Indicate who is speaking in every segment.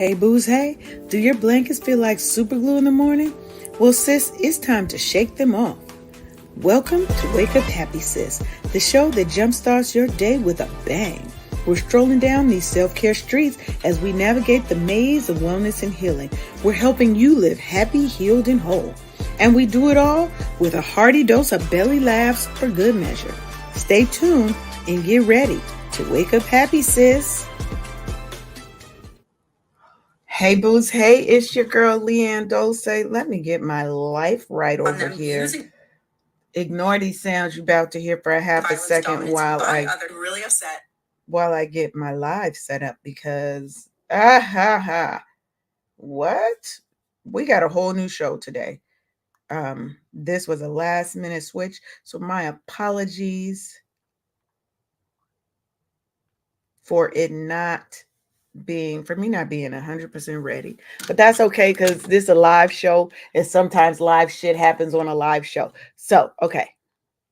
Speaker 1: Hey booze, hey, do your blankets feel like super glue in the morning? Well sis, it's time to shake them off. Welcome to Wake Up Happy Sis, the show that jumpstarts your day with a bang. We're strolling down these self-care streets as we navigate the maze of wellness and healing. We're helping you live happy, healed, and whole. And we do it all with a hearty dose of belly laughs for good measure. Stay tuned and get ready to wake up happy, sis. Hey booze, hey, it's your girl Leanne Dulce. Let me get my life right over here. Ignore these sounds you're about to hear for a half a second while I get my live set up because what? We got a whole new show today. This was a last minute switch, so my apologies for me not being 100% ready, but that's okay because this is a live show and sometimes live shit happens on a live show. So okay,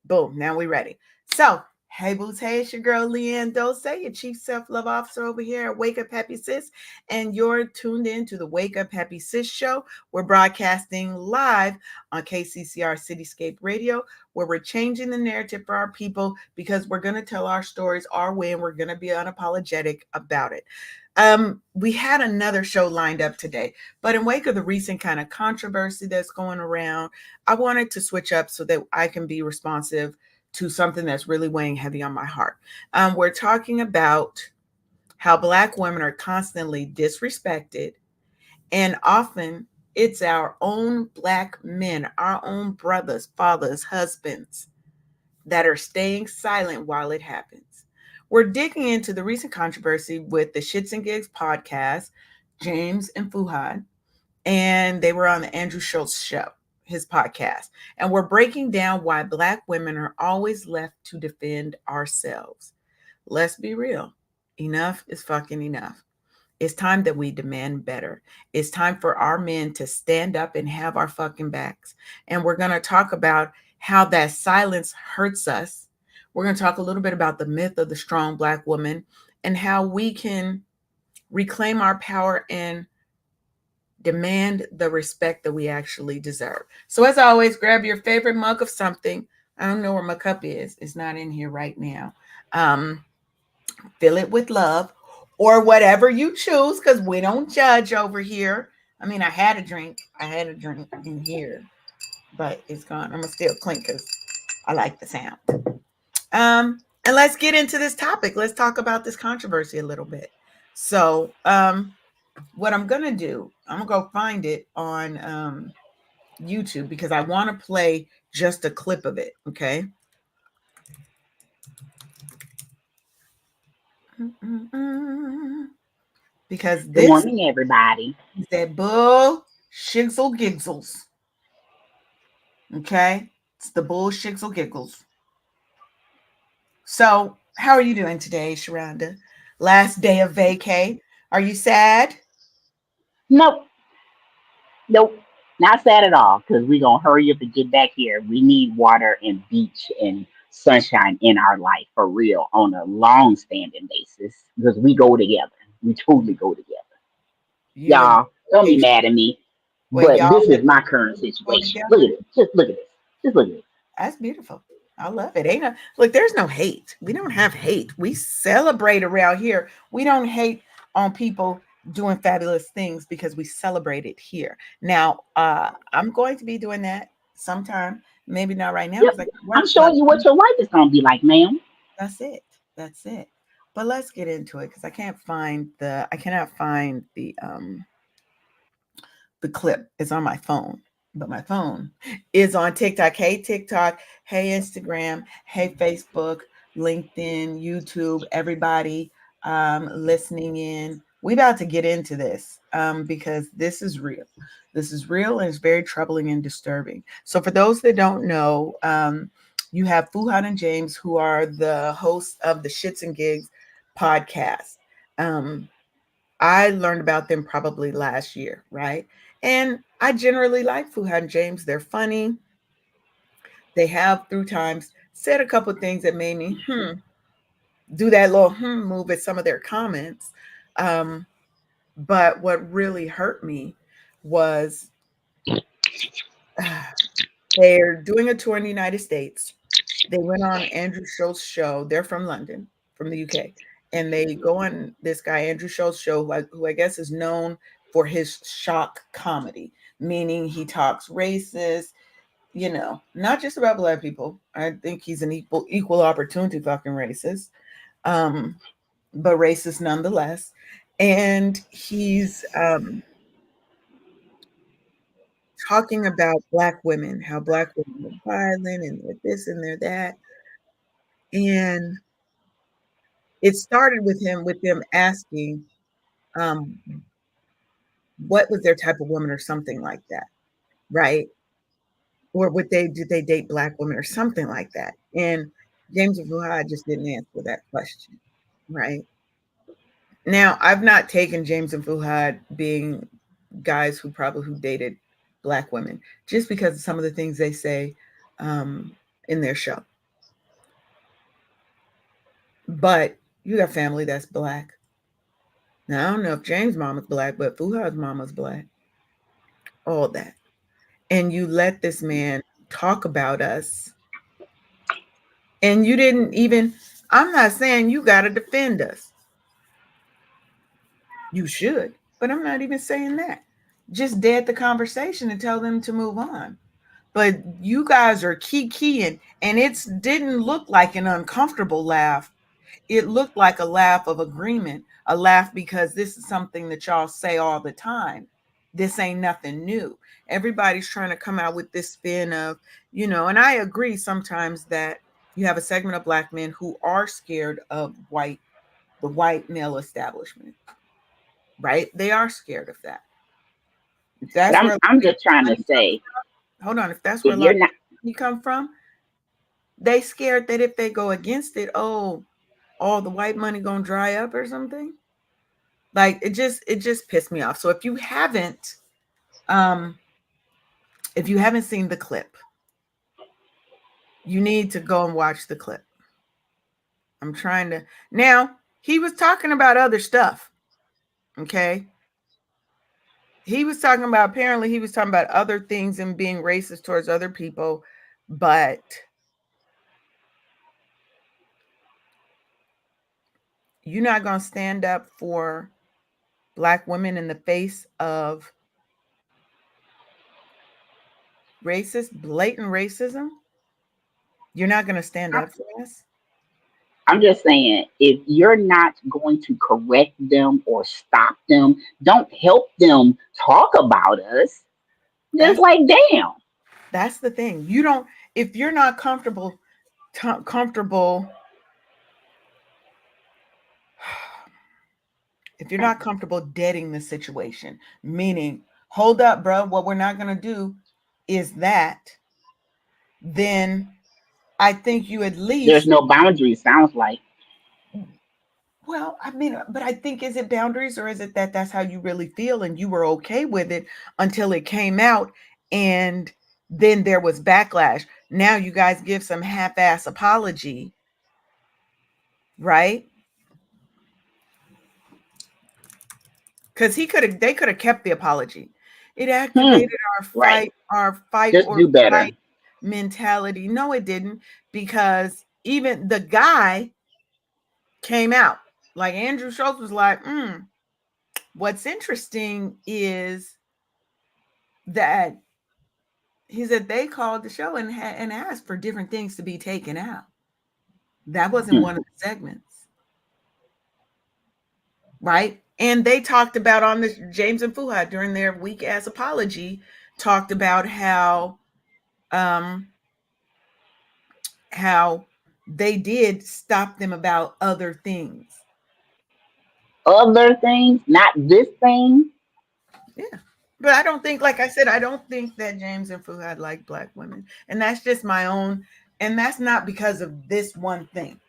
Speaker 1: boom, now we ready. So hey boots, hey, it's your girl Leanne Dulce, your chief self-love officer over here at Wake Up Happy Sis, and you're tuned in to the Wake Up Happy Sis show. We're broadcasting live on KCCR Cityscape Radio, where we're changing the narrative for our people because we're going to tell our stories our way and we're going to be unapologetic about it. We had another show lined up today, but in wake of the recent kind of controversy that's going around, I wanted to switch up so that I can be responsive to something that's really weighing heavy on my heart. We're talking about how Black women are constantly disrespected, and often it's our own Black men, our own brothers, fathers, husbands that are staying silent while it happens. We're digging into the recent controversy with the Shxtzngigs podcast, James and Fuhad, and they were on the Andrew Schultz show, his podcast. And we're breaking down why Black women are always left to defend ourselves. Let's be real. Enough is fucking enough. It's time that we demand better. It's time for our men to stand up and have our fucking backs. And we're going to talk about how that silence hurts us. We're going to talk a little bit about the myth of the strong Black woman and how we can reclaim our power and demand the respect that we actually deserve. So as always, grab your favorite mug of something. I don't know where my cup is. It's not in here right now. Fill it with love or whatever you choose, because we don't judge over here. I mean, I had a drink in here, but it's gone. I'm going to still clink because I like the sound. And let's get into this topic. Let's talk about this controversy a little bit. So, what I'm going to do, I'm going to go find it on YouTube because I want to play just a clip of it. Okay. Because
Speaker 2: good morning, everybody.
Speaker 1: Is that bull Shxtzngigs. Okay. It's the bull Shxtzngigs. So, how are you doing today, Sharonda? Last day of vacay. Are you sad?
Speaker 2: Nope. Not sad at all, because we're going to hurry up and get back here. We need water and beach and sunshine in our life for real on a long-standing basis because we go together. We totally go together. Y'all, don't be mad at me, but this is my current situation. Look at it. Just look at this. Just look at it.
Speaker 1: That's beautiful. I love it. Look, there's no hate. We don't have hate. We celebrate around here. We don't hate on people doing fabulous things because we celebrate it here. Now, I'm going to be doing that sometime. Maybe not right now.
Speaker 2: Yep. I'm showing you what your life is going to be like, ma'am.
Speaker 1: That's it. But let's get into it because I cannot find the clip. It's on my phone. But my phone is on TikTok. Hey, TikTok. Hey, Instagram. Hey, Facebook, LinkedIn, YouTube, everybody listening in. We about to get into this because this is real. This is real and it's very troubling and disturbing. So for those that don't know, you have Fuhad and James, who are the hosts of the Shxtzngigs podcast. I learned about them probably last year, right? And I generally like Fuhad and James. They're funny. They have, through times, said a couple of things that made me do that little move at some of their comments. But what really hurt me was they're doing a tour in the United States. They went on Andrew Schultz's show. They're from London, from the UK. And they go on this guy, Andrew Schultz's show, who I guess is known for his shock comedy, meaning he talks racist, not just about Black people. I think he's an equal opportunity fucking racist, but racist nonetheless. And he's talking about Black women, how Black women are violent and they're this and they're that. And it started with them asking, um, what was their type of woman or something like that, right? Or did they date Black women or something like that? And James Fuhad just didn't answer that question, right? Now, I've not taken James and Fuhad being guys who dated Black women just because of some of the things they say in their show. But you got family that's Black. Now, I don't know if James' mama's Black, but Fuhad's mama's Black. All that. And you let this man talk about us. And you didn't even, I'm not saying you got to defend us. You should, but I'm not even saying that. Just dead the conversation and tell them to move on. But you guys are keying, and it didn't look like an uncomfortable laugh. It looked like a laugh of agreement, a laugh because this is something that y'all say all the time. This ain't nothing new. Everybody's trying to come out with this spin of, and I agree sometimes that you have a segment of Black men who are scared of the white male establishment, right? They are scared of that.
Speaker 2: But
Speaker 1: That's where
Speaker 2: I'm just trying to say,
Speaker 1: hold on, if that's where
Speaker 2: if
Speaker 1: a lot
Speaker 2: you're
Speaker 1: of
Speaker 2: not,
Speaker 1: money come from, they scared that if they go against it, all the white money gonna dry up or something. Like it just pissed me off. So um if you haven't seen the clip, you need to go and watch the clip. I'm trying to now he was talking about other stuff. Okay. Apparently he was talking about other things and being racist towards other people, but you're not going to stand up for Black women in the face of blatant racism. You're not going to stand up for us.
Speaker 2: I'm just saying, if you're not going to correct them or stop them, don't help them talk about us. Just
Speaker 1: That's
Speaker 2: like, damn.
Speaker 1: that's the thing. You don't if you're not comfortable if you're not comfortable deading the situation, meaning, hold up, bro, what we're not going to do is that, then I think you at
Speaker 2: There's
Speaker 1: least,
Speaker 2: no boundaries, sounds like.
Speaker 1: well, I mean, but I think, is it boundaries or is it that that's how you really feel and you were okay with it until it came out and then there was backlash. Now you guys give some half-ass apology, right? Because they could have kept the apology. It
Speaker 2: Hmm.
Speaker 1: activated
Speaker 2: Right.
Speaker 1: our fight
Speaker 2: Just
Speaker 1: or
Speaker 2: do better.
Speaker 1: flight mentality. No, it didn't, because even the guy came out. Like Andrew Schultz was like, what's interesting is that he said they called the show and asked for different things to be taken out. That wasn't
Speaker 2: Hmm.
Speaker 1: one of the segments, right? And they talked about on the James and Fuhad during their weak ass apology, talked about um how they did stop them about other things.
Speaker 2: Other things, not this thing.
Speaker 1: Yeah. But I don't think, like I said, I don't think that James and Fuhad like Black women. And that's just my own, and that's not because of this one thing.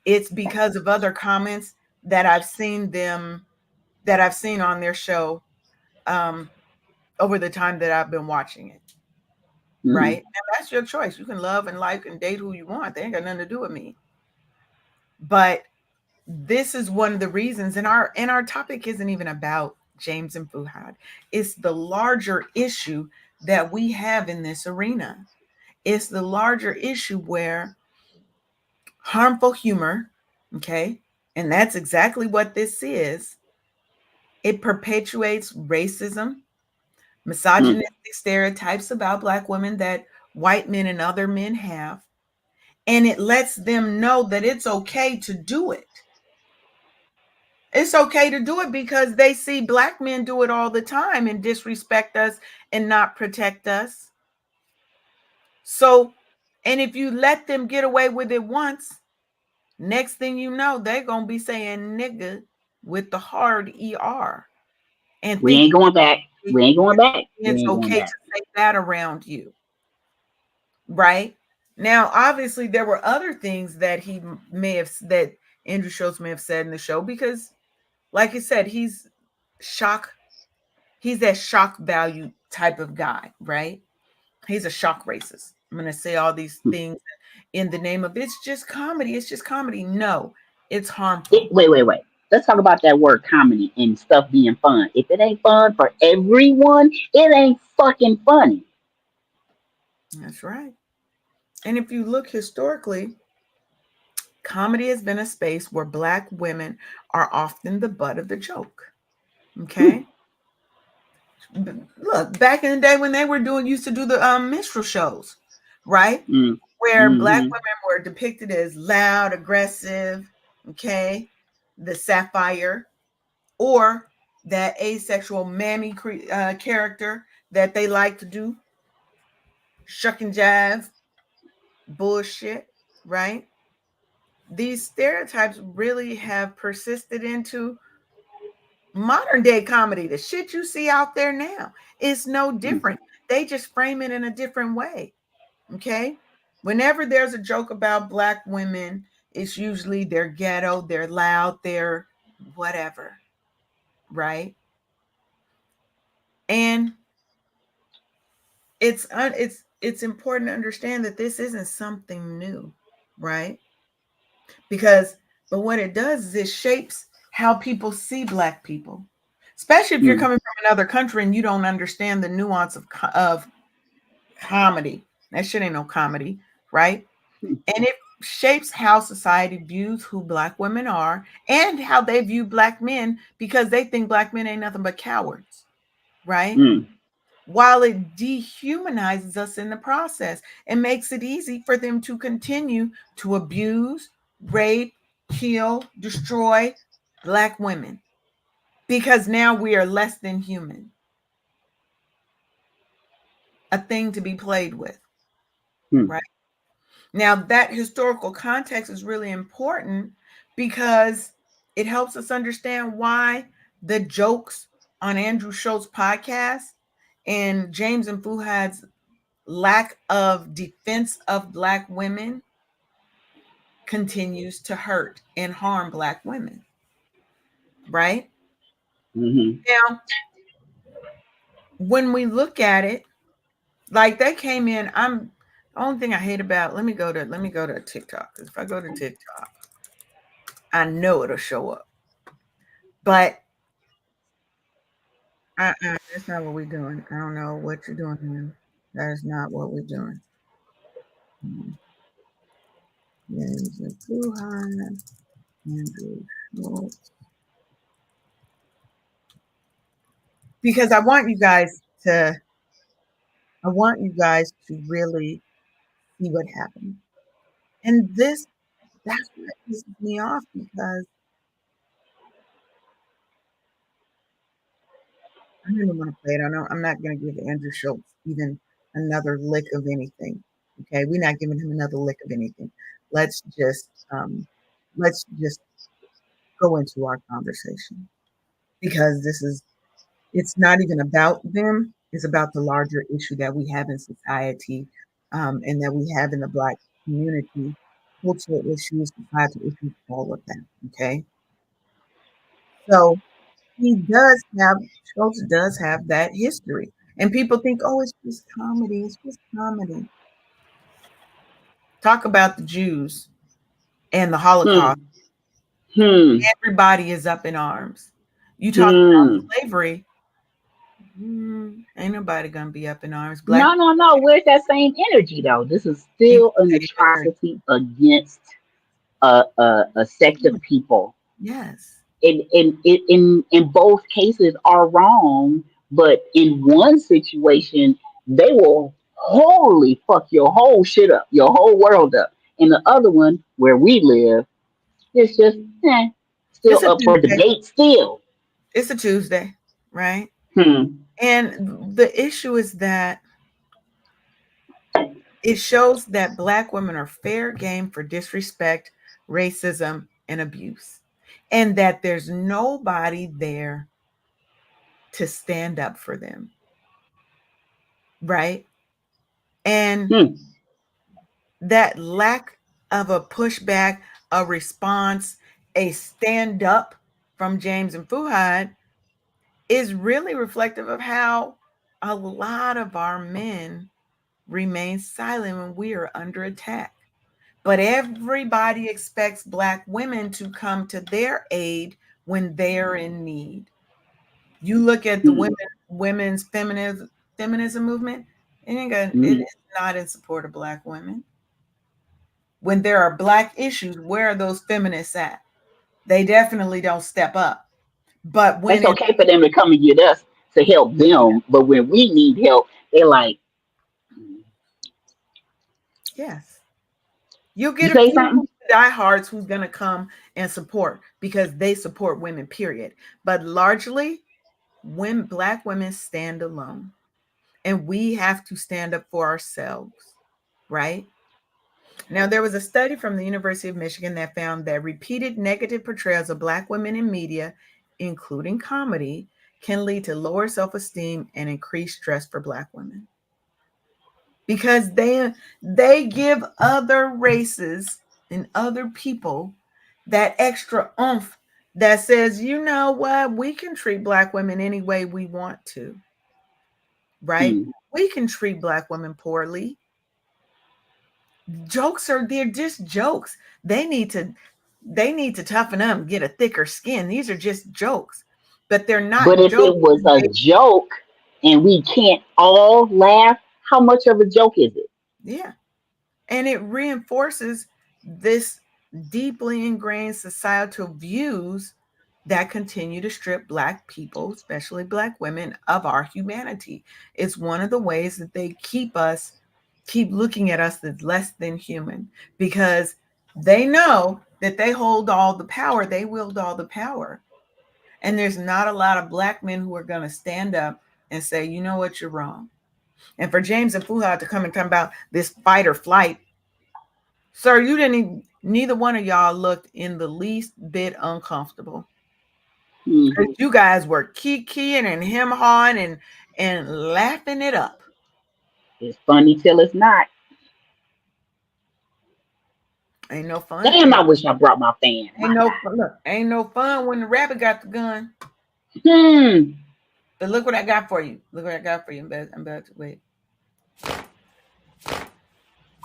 Speaker 1: It's because of other comments that I've seen on their show um over the time that I've been watching it.
Speaker 2: Hmm.
Speaker 1: Right. And that's your choice. You can love and like and date who you want. They ain't got nothing to do with me. But this is one of the reasons, and our topic isn't even about James and Fuhad. It's the larger issue that we have in this arena. It's the larger issue where harmful humor, okay, and that's exactly what this is. It perpetuates racism,
Speaker 2: mm.
Speaker 1: misogynistic stereotypes about Black women that white men and other men have, and it lets them know that it's okay to do it. It's okay to do it because they see Black men do it all the time and disrespect us and not protect us. So, and if you let them get away with it once, next thing you know, they're going to be saying nigga with the hard ER and
Speaker 2: We
Speaker 1: thinking
Speaker 2: ain't going back. We ain't going back. We
Speaker 1: it's
Speaker 2: ain't going
Speaker 1: okay to
Speaker 2: back.
Speaker 1: say that around you, right? Now, obviously, there were other things that he may have, that Andrew Schultz may have said in the show because, like I said, shock, he's that shock value type of guy, right? He's a shock racist. I'm going to say all these
Speaker 2: Hmm.
Speaker 1: things in the name of it's just comedy. It's just comedy. No, it's harmful.
Speaker 2: Wait. Let's talk about that word comedy and stuff being fun. If it ain't fun for everyone, it ain't fucking funny.
Speaker 1: That's right. And if you look historically, comedy has been a space where Black women are often the butt of the joke.
Speaker 2: Hmm.
Speaker 1: Okay. Look, back in the day when they were used to do the minstrel shows, right?
Speaker 2: Mm.
Speaker 1: Where Black
Speaker 2: Mm-hmm.
Speaker 1: women were depicted as loud, aggressive, okay, the sapphire, or that asexual mammy character that they like to do, shuck and jive, bullshit, right? These stereotypes really have persisted into modern day comedy. The shit you see out there now is no
Speaker 2: Mm.
Speaker 1: different. They just frame it in a different way. Okay. Whenever there's a joke about Black women, it's usually they're ghetto, they're loud, they're whatever, right? And it's important to understand that this isn't something new, right? Because but what it does is it shapes how people see Black people, especially if you're
Speaker 2: Mm.
Speaker 1: coming from another country and you don't understand the nuance of comedy. That shit ain't no comedy, right?
Speaker 2: Mm.
Speaker 1: And it shapes how society views who Black women are and how they view Black men because they think Black men ain't nothing but cowards, right?
Speaker 2: Mm.
Speaker 1: While it dehumanizes us in the process and makes it easy for them to continue to abuse, rape, kill, destroy Black women because now we are less than human, a thing to be played with,
Speaker 2: Mm.
Speaker 1: right? Now, that historical context is really important because it helps us understand why the jokes on Andrew Schultz's podcast and James and Fuhad's lack of defense of Black women continues to hurt and harm Black women, right?
Speaker 2: Mm-hmm.
Speaker 1: Now, when we look at it, like they came in, the only thing I hate about, let me go to TikTok. Because if I go to TikTok, I know it'll show up. But that's not what we're doing. I don't know what you're doing here. That is not what we're doing. Hmm. James and Fuhad, Andrew Schultz. Because to I want you guys to really see what happened. And that's what pisses me off because I don't even want to play it. I'm not going to give Andrew Schultz even another lick of anything. Okay, we're not giving him another lick of anything. Let's just um, let's just go into our conversation because it's not even about them. It's about the larger issue that we have in society and that we have in the Black community, cultural issues, societal issues, all of that. Okay. So he does have, Schultz does have that history. And people think, oh, it's just comedy. It's just comedy. Talk about the Jews and the
Speaker 2: Hmm.
Speaker 1: Holocaust.
Speaker 2: Hmm.
Speaker 1: Everybody is up in arms. You talk
Speaker 2: Hmm.
Speaker 1: about slavery, ain't nobody gonna be up in arms. Black
Speaker 2: No, no, no. Where's that same energy though? This is still an
Speaker 1: same energy.
Speaker 2: atrocity against a sect of people.
Speaker 1: Yes.
Speaker 2: In both cases are wrong, but in one situation they will wholly fuck your whole shit up, your whole world up. In the other one, where we live, it's just
Speaker 1: It's
Speaker 2: still
Speaker 1: a
Speaker 2: up for
Speaker 1: Tuesday.
Speaker 2: debate. Still,
Speaker 1: It's a Tuesday, right?
Speaker 2: hmm.
Speaker 1: And the issue is that it shows that Black women are fair game for disrespect, racism, and abuse, and that there's nobody there to stand up for them, right? And
Speaker 2: Hmm.
Speaker 1: that lack of a pushback, a response, a stand up from James and Fuhad is really reflective of how a lot of our men remain silent when we are under attack. But everybody expects Black women to come to their aid when they're in need. You look at the
Speaker 2: Hmm.
Speaker 1: women's feminism movement, it
Speaker 2: Hmm.
Speaker 1: is not in support of Black women. When there are Black issues, where are those feminists at? They definitely don't step up. But when
Speaker 2: It's
Speaker 1: it's,
Speaker 2: okay for them to come and get us to help them, but when we need help, they're like,
Speaker 1: yes, you'll
Speaker 2: "You
Speaker 1: get a
Speaker 2: say
Speaker 1: few
Speaker 2: something."
Speaker 1: diehards who's going to come and support because they support women, period. But largely, when Black women stand alone, and we have to stand up for ourselves, right? Now, there was a study from the University of Michigan that found that repeated negative portrayals of Black women in media, including comedy, can lead to lower self esteem and increased stress for Black women because they give other races and other people that extra oomph that says, you know what, we can treat Black women any way we want to, right?
Speaker 2: Hmm.
Speaker 1: We can treat Black women poorly. Jokes are, they're just jokes. They need to toughen up and get a thicker skin. These are just jokes, but they're
Speaker 2: But
Speaker 1: not
Speaker 2: if it
Speaker 1: jokes.
Speaker 2: was a joke and we can't all laugh, how much of a joke is it?
Speaker 1: Yeah, and it reinforces this deeply ingrained societal views that continue to strip Black people, especially Black women, of our humanity. It's one of the ways that they keep looking at us as less than human because they know that they hold all the power, they wield all the power. And there's not a lot of Black men who are going to stand up and say, you know what, you're wrong. And for James and Fuhad to come and talk about this fight or flight, sir, you didn't even, neither one of y'all looked in the least bit uncomfortable.
Speaker 2: Hmm.
Speaker 1: You guys were kikiing and him hawing and laughing it up.
Speaker 2: It's funny till it's not.
Speaker 1: Ain't no fun.
Speaker 2: Damn, I wish I brought my fan.
Speaker 1: Ain't
Speaker 2: My
Speaker 1: no
Speaker 2: God.
Speaker 1: fun. Look, ain't no fun when the rabbit got the gun.
Speaker 2: Hmm.
Speaker 1: But look what I got for you. Look what I got for you. I'm about to wait.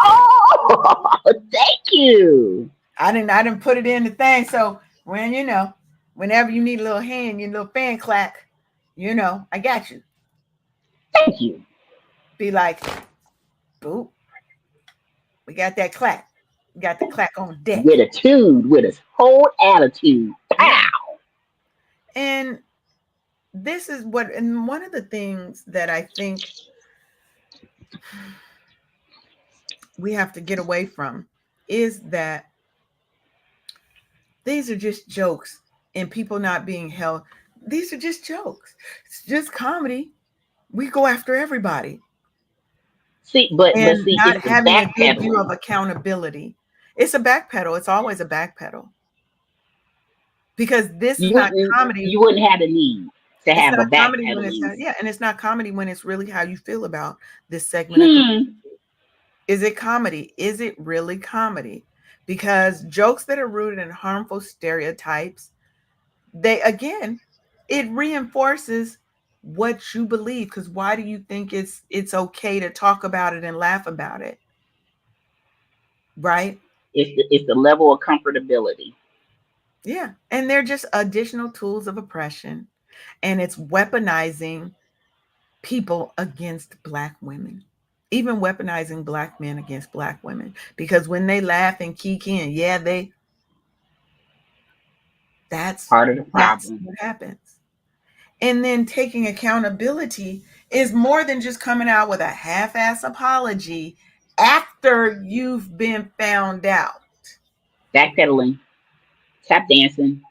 Speaker 2: Oh, thank you.
Speaker 1: I didn't put it in the thing. So when whenever you need a little hand, your little fan clack, I got you.
Speaker 2: Thank you.
Speaker 1: Be like, boop, we got that clack. We got the clack on deck.
Speaker 2: With a tune, with a whole attitude.
Speaker 1: Yeah.
Speaker 2: Pow.
Speaker 1: And this is and one of the things that I think we have to get away from is that these are just jokes and people not being held. These are just jokes. It's just comedy. We go after everybody
Speaker 2: See, but
Speaker 1: and
Speaker 2: see,
Speaker 1: not
Speaker 2: it's the
Speaker 1: having a good view of
Speaker 2: backpedaling.
Speaker 1: accountability. It's a backpedal. It's always a backpedal because this is
Speaker 2: You
Speaker 1: not
Speaker 2: wouldn't
Speaker 1: comedy.
Speaker 2: you wouldn't have the need to
Speaker 1: It's
Speaker 2: have a
Speaker 1: not comedy when it's
Speaker 2: backpedaling.
Speaker 1: not, yeah, and it's not comedy when it's really how you feel about this segment of
Speaker 2: Hmm.
Speaker 1: is it comedy? Is it really comedy? Because jokes that are rooted in harmful stereotypes, they again, it reinforces what you believe. Because why do you think it's okay to talk about it and laugh about it? Right?
Speaker 2: It's the level of comfortability.
Speaker 1: Yeah. And they're just additional tools of oppression. And it's weaponizing people against Black women, even weaponizing Black men against Black women. Because when they laugh and kiki in, yeah, that's
Speaker 2: Part of the
Speaker 1: that's
Speaker 2: problem.
Speaker 1: what happens. And then taking accountability is more than just coming out with a half-ass apology after you've been found out.
Speaker 2: Backpedaling, tap dancing.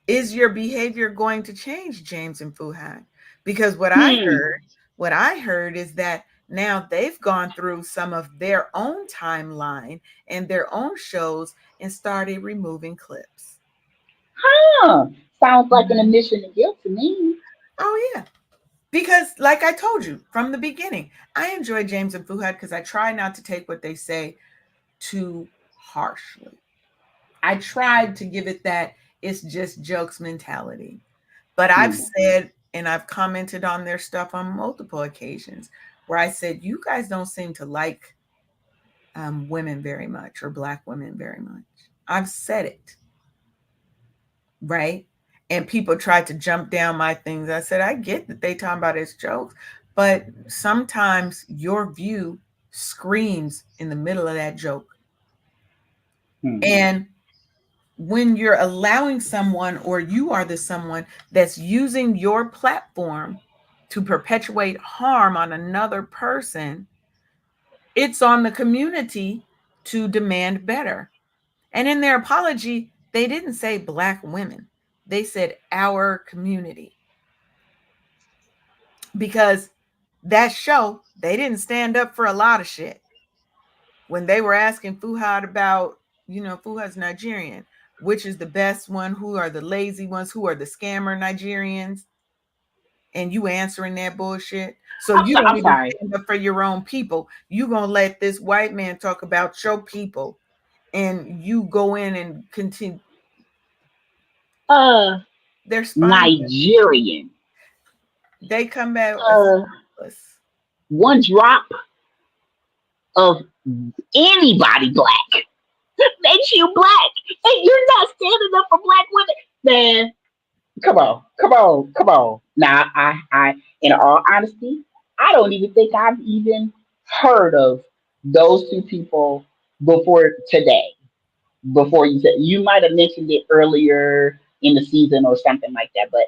Speaker 1: Is your behavior going to change, James and Fuhan? Because
Speaker 2: Hmm.
Speaker 1: what I heard is that now they've gone through some of their own timeline and their own shows and started removing clips.
Speaker 2: Huh. Sounds like an
Speaker 1: Mhm.
Speaker 2: admission of guilt to me.
Speaker 1: Oh yeah. Because like I told you from the beginning, I enjoy James and Fuhad because I try not to take what they say too harshly. I tried to give it that it's just jokes mentality. But I've
Speaker 2: Hmm.
Speaker 1: said and I've commented on their stuff on multiple occasions where I said, you guys don't seem to like women very much or Black women very much. I've said it, right? And people tried to jump down my things. I said, I get that they talk about it as jokes, but sometimes your view screams in the middle of that joke.
Speaker 2: Hmm.
Speaker 1: And when you're allowing someone or you are the someone that's using your platform to perpetuate harm on another person, it's on the community to demand better. And in their apology, they didn't say Black women, they said our community. Because that show, they didn't stand up for a lot of shit. When they were asking Fuhad about, Fuhad's Nigerian, which is the best one, who are the lazy ones, who are the scammer Nigerians, and you answering that bullshit. So
Speaker 2: I'm
Speaker 1: you
Speaker 2: sorry.
Speaker 1: don't
Speaker 2: I'm
Speaker 1: even
Speaker 2: sorry.
Speaker 1: stand up for your own people. You gonna let this white man talk about your people, and you go in and continue.
Speaker 2: Uh,
Speaker 1: They're spineless.
Speaker 2: Nigerian.
Speaker 1: They come back as
Speaker 2: Uh,
Speaker 1: spineless.
Speaker 2: one drop of anybody black makes you black, and you're not standing up for black women. Man, come on, come on, come on. Now, in all honesty, I don't even think I've even heard of those two people before today. Before you said you might have mentioned it earlier in the season or something like that, but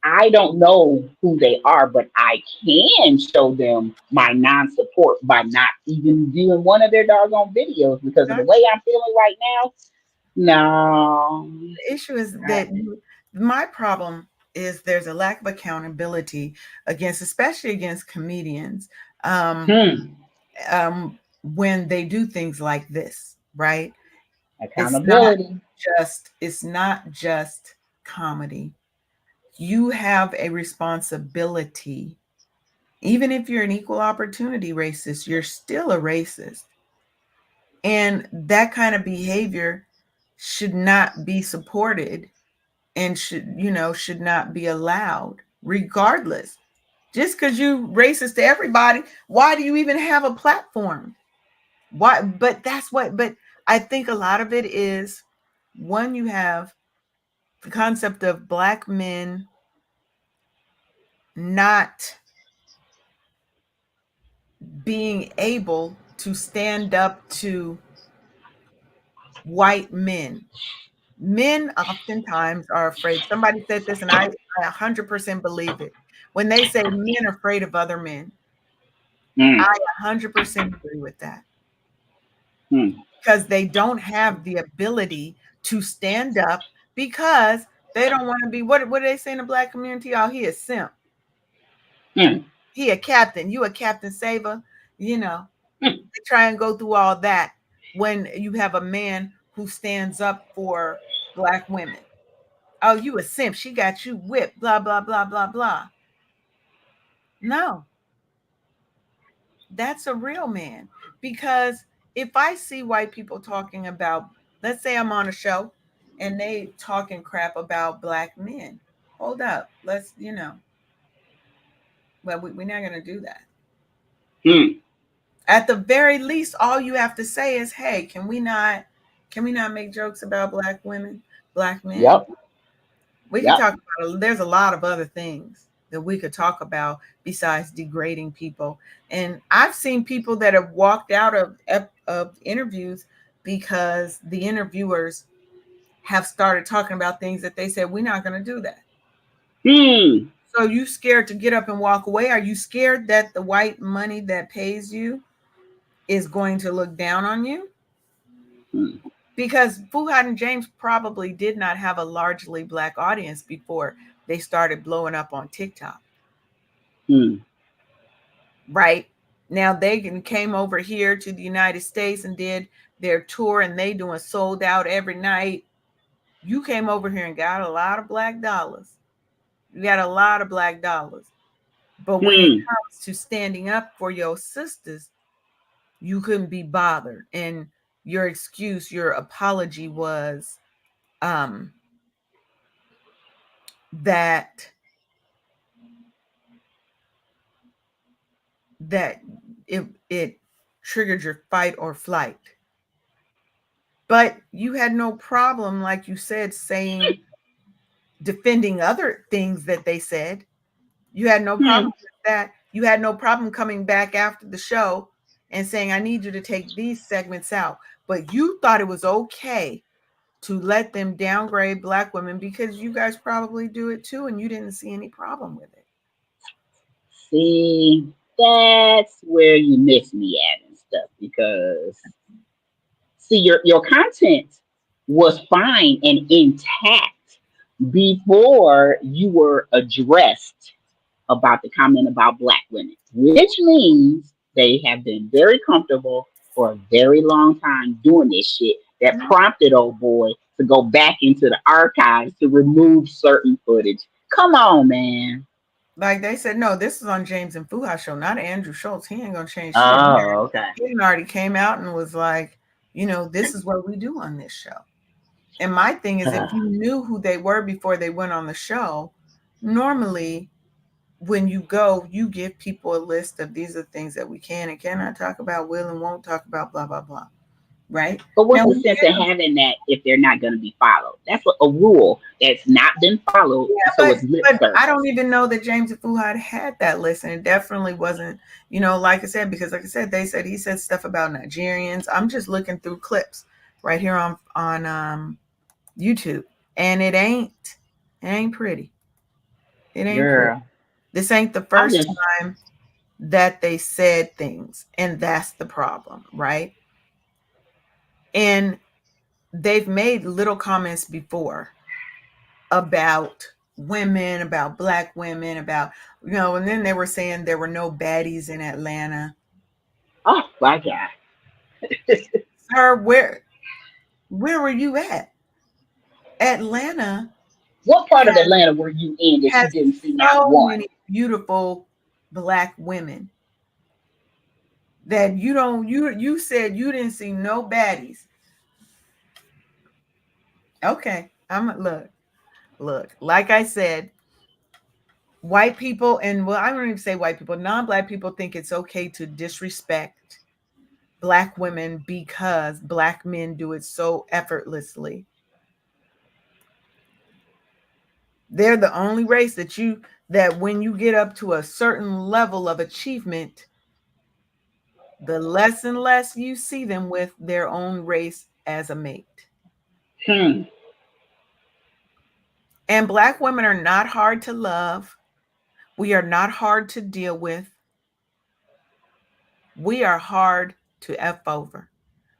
Speaker 2: I don't know who they are, but I can show them my non support by not even viewing one of their doggone videos because of the way I'm feeling right now. No.
Speaker 1: The issue is
Speaker 2: I,
Speaker 1: that my problem is there's a lack of accountability against, especially against comedians, um,
Speaker 2: hmm.
Speaker 1: um, when they do things like this, right? It's not
Speaker 2: Accountability.
Speaker 1: it's not just comedy. You have a responsibility. Even if you're an equal opportunity racist, you're still a racist. And that kind of behavior should not be supported and should not be allowed regardless. Just because you racist to everybody, why do you even have a platform? Why? But I think a lot of it is, one, you have the concept of Black men not being able to stand up to white men. Men oftentimes are afraid. Somebody said this, and I 100% believe it. When they say men are afraid of other men, I
Speaker 2: Hmm.
Speaker 1: 100% agree with that,
Speaker 2: Hmm.
Speaker 1: because they don't have the ability to stand up, because they don't want to be, what do they say in the Black community? Oh, he a simp.
Speaker 2: Hmm.
Speaker 1: He a captain. You a captain saver. You know,
Speaker 2: Hmm.
Speaker 1: they try and go through all that when you have a man who stands up for Black women. Oh, you a simp. She got you whipped. Blah, blah, blah, blah, blah. No, that's a real man. Because if I see white people talking about, let's say I'm on a show and they talking crap about Black men, hold up. Well, we're not going to do that.
Speaker 2: Hmm.
Speaker 1: At the very least, all you have to say is, hey, can we not make jokes about Black women? black men.
Speaker 2: Yep.
Speaker 1: We could
Speaker 2: Yep.
Speaker 1: talk about, there's a lot of other things that we could talk about besides degrading people. And I've seen people that have walked out of interviews because the interviewers have started talking about things that they said, we're not going to do that.
Speaker 2: Hmm.
Speaker 1: So you scared to get up and walk away? Are you scared that the white money that pays you is going to look down on you?
Speaker 2: Hmm.
Speaker 1: Because Fuhad and James probably did not have a largely black audience before they started blowing up on TikTok.
Speaker 2: Hmm.
Speaker 1: Right? Now they came over here to the United States and did their tour, and they doing sold out every night. You came over here and got a lot of black dollars. You got a lot of black dollars. But when it
Speaker 2: Hmm.
Speaker 1: comes to standing up for your sisters, you couldn't be bothered. And your excuse, your apology was that that it triggered your fight or flight. But you had no problem, like you said, saying, defending other things that they said. You had no
Speaker 2: Hmm.
Speaker 1: problem with that. You had no problem coming back after the show and saying, I need you to take these segments out. But you thought it was okay to let them downgrade black women because you guys probably do it too, and you didn't see any problem with it.
Speaker 2: See, that's where you miss me at and stuff because see your content was fine and intact before you were addressed about the comment about black women, which means they have been very comfortable for a very long time doing this shit that prompted old boy to go back into the archives to remove certain footage. Come on, man.
Speaker 1: Like they said, no, this is on James and Fuha show, not Andrew Schultz. He ain't gonna change shit.
Speaker 2: Oh, okay.
Speaker 1: He already came out and was like, this is what we do on this show. And my thing is, if you knew who they were before they went on the show, normally when you go, you give people a list of these are things that we can and cannot talk about, will and won't talk about, blah, blah, blah. Right?
Speaker 2: But what's
Speaker 1: Now,
Speaker 2: the sense of having that if they're not going to be followed? That's a rule that's not been followed,
Speaker 1: yeah,
Speaker 2: so it's lip
Speaker 1: but I don't
Speaker 2: service.
Speaker 1: even know that James and Fuhad had that list, and it definitely wasn't, like I said, because like I said, he said stuff about Nigerians. I'm just looking through clips right here on YouTube, and it ain't pretty. It ain't pretty.
Speaker 2: Girl,
Speaker 1: This ain't the
Speaker 2: I'm
Speaker 1: first
Speaker 2: just
Speaker 1: time that they said things, and that's the problem, right? And they've made little comments before about women, about black women, about and then they were saying there were no baddies in Atlanta.
Speaker 2: oh my god.
Speaker 1: Sir, where were you at? Atlanta
Speaker 2: What part of
Speaker 1: has
Speaker 2: Atlanta were you in that you
Speaker 1: has
Speaker 2: didn't see not
Speaker 1: so
Speaker 2: one?
Speaker 1: many beautiful black women that you said you didn't see no baddies. Okay, look, like I said, white people, and well, I don't even say white people, non-black people think it's okay to disrespect black women because black men do it so effortlessly. They're the only race that when you get up to a certain level of achievement, the less and less you see them with their own race as a mate.
Speaker 2: Hmm.
Speaker 1: And black women are not hard to love. We are not hard to deal with. We are hard to F over.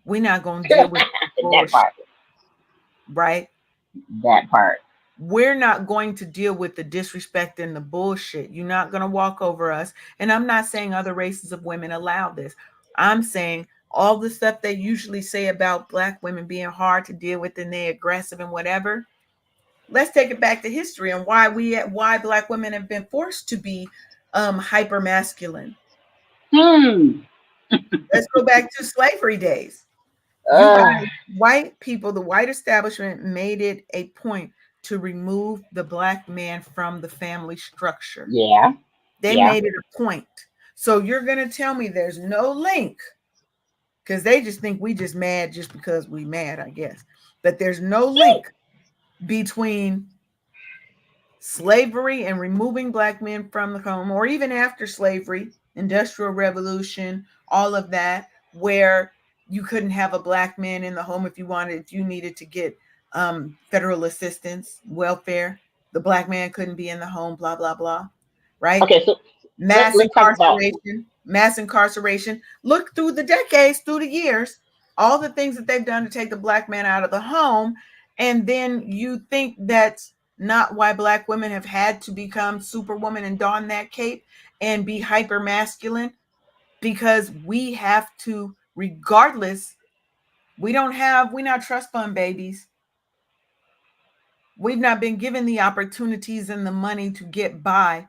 Speaker 1: We're not going to deal with
Speaker 2: That
Speaker 1: bullshit,
Speaker 2: part.
Speaker 1: right?
Speaker 2: That part.
Speaker 1: We're not going to deal with the disrespect and the bullshit. You're not going to walk over us. And I'm not saying other races of women allow this. I'm saying all the stuff they usually say about black women being hard to deal with and they aggressive and whatever. Let's take it back to history and why black women have been forced to be hyper masculine.
Speaker 2: Hmm.
Speaker 1: Let's go back to slavery days. You
Speaker 2: Uh,
Speaker 1: guys, white people, the white establishment made it a point to remove the black man from the family structure.
Speaker 2: yeah.
Speaker 1: They
Speaker 2: Yeah.
Speaker 1: made it a point. So you're going to tell me there's no link because they just think we just mad just because we mad, I guess. But there's no link between slavery and removing black men from the home, or even after slavery, industrial revolution, all of that, where you couldn't have a black man in the home if you wanted, if you needed to get federal assistance, welfare, the black man couldn't be in the home, blah, blah, blah. Right?
Speaker 2: Okay, so let's talk about.
Speaker 1: Mass incarceration. Look through the decades, through the years, all the things that they've done to take the black man out of the home. And then you think that's not why black women have had to become superwoman and don that cape and be hyper masculine, because we have to, regardless. We're not trust fund babies. We've not been given the opportunities and the money to get by.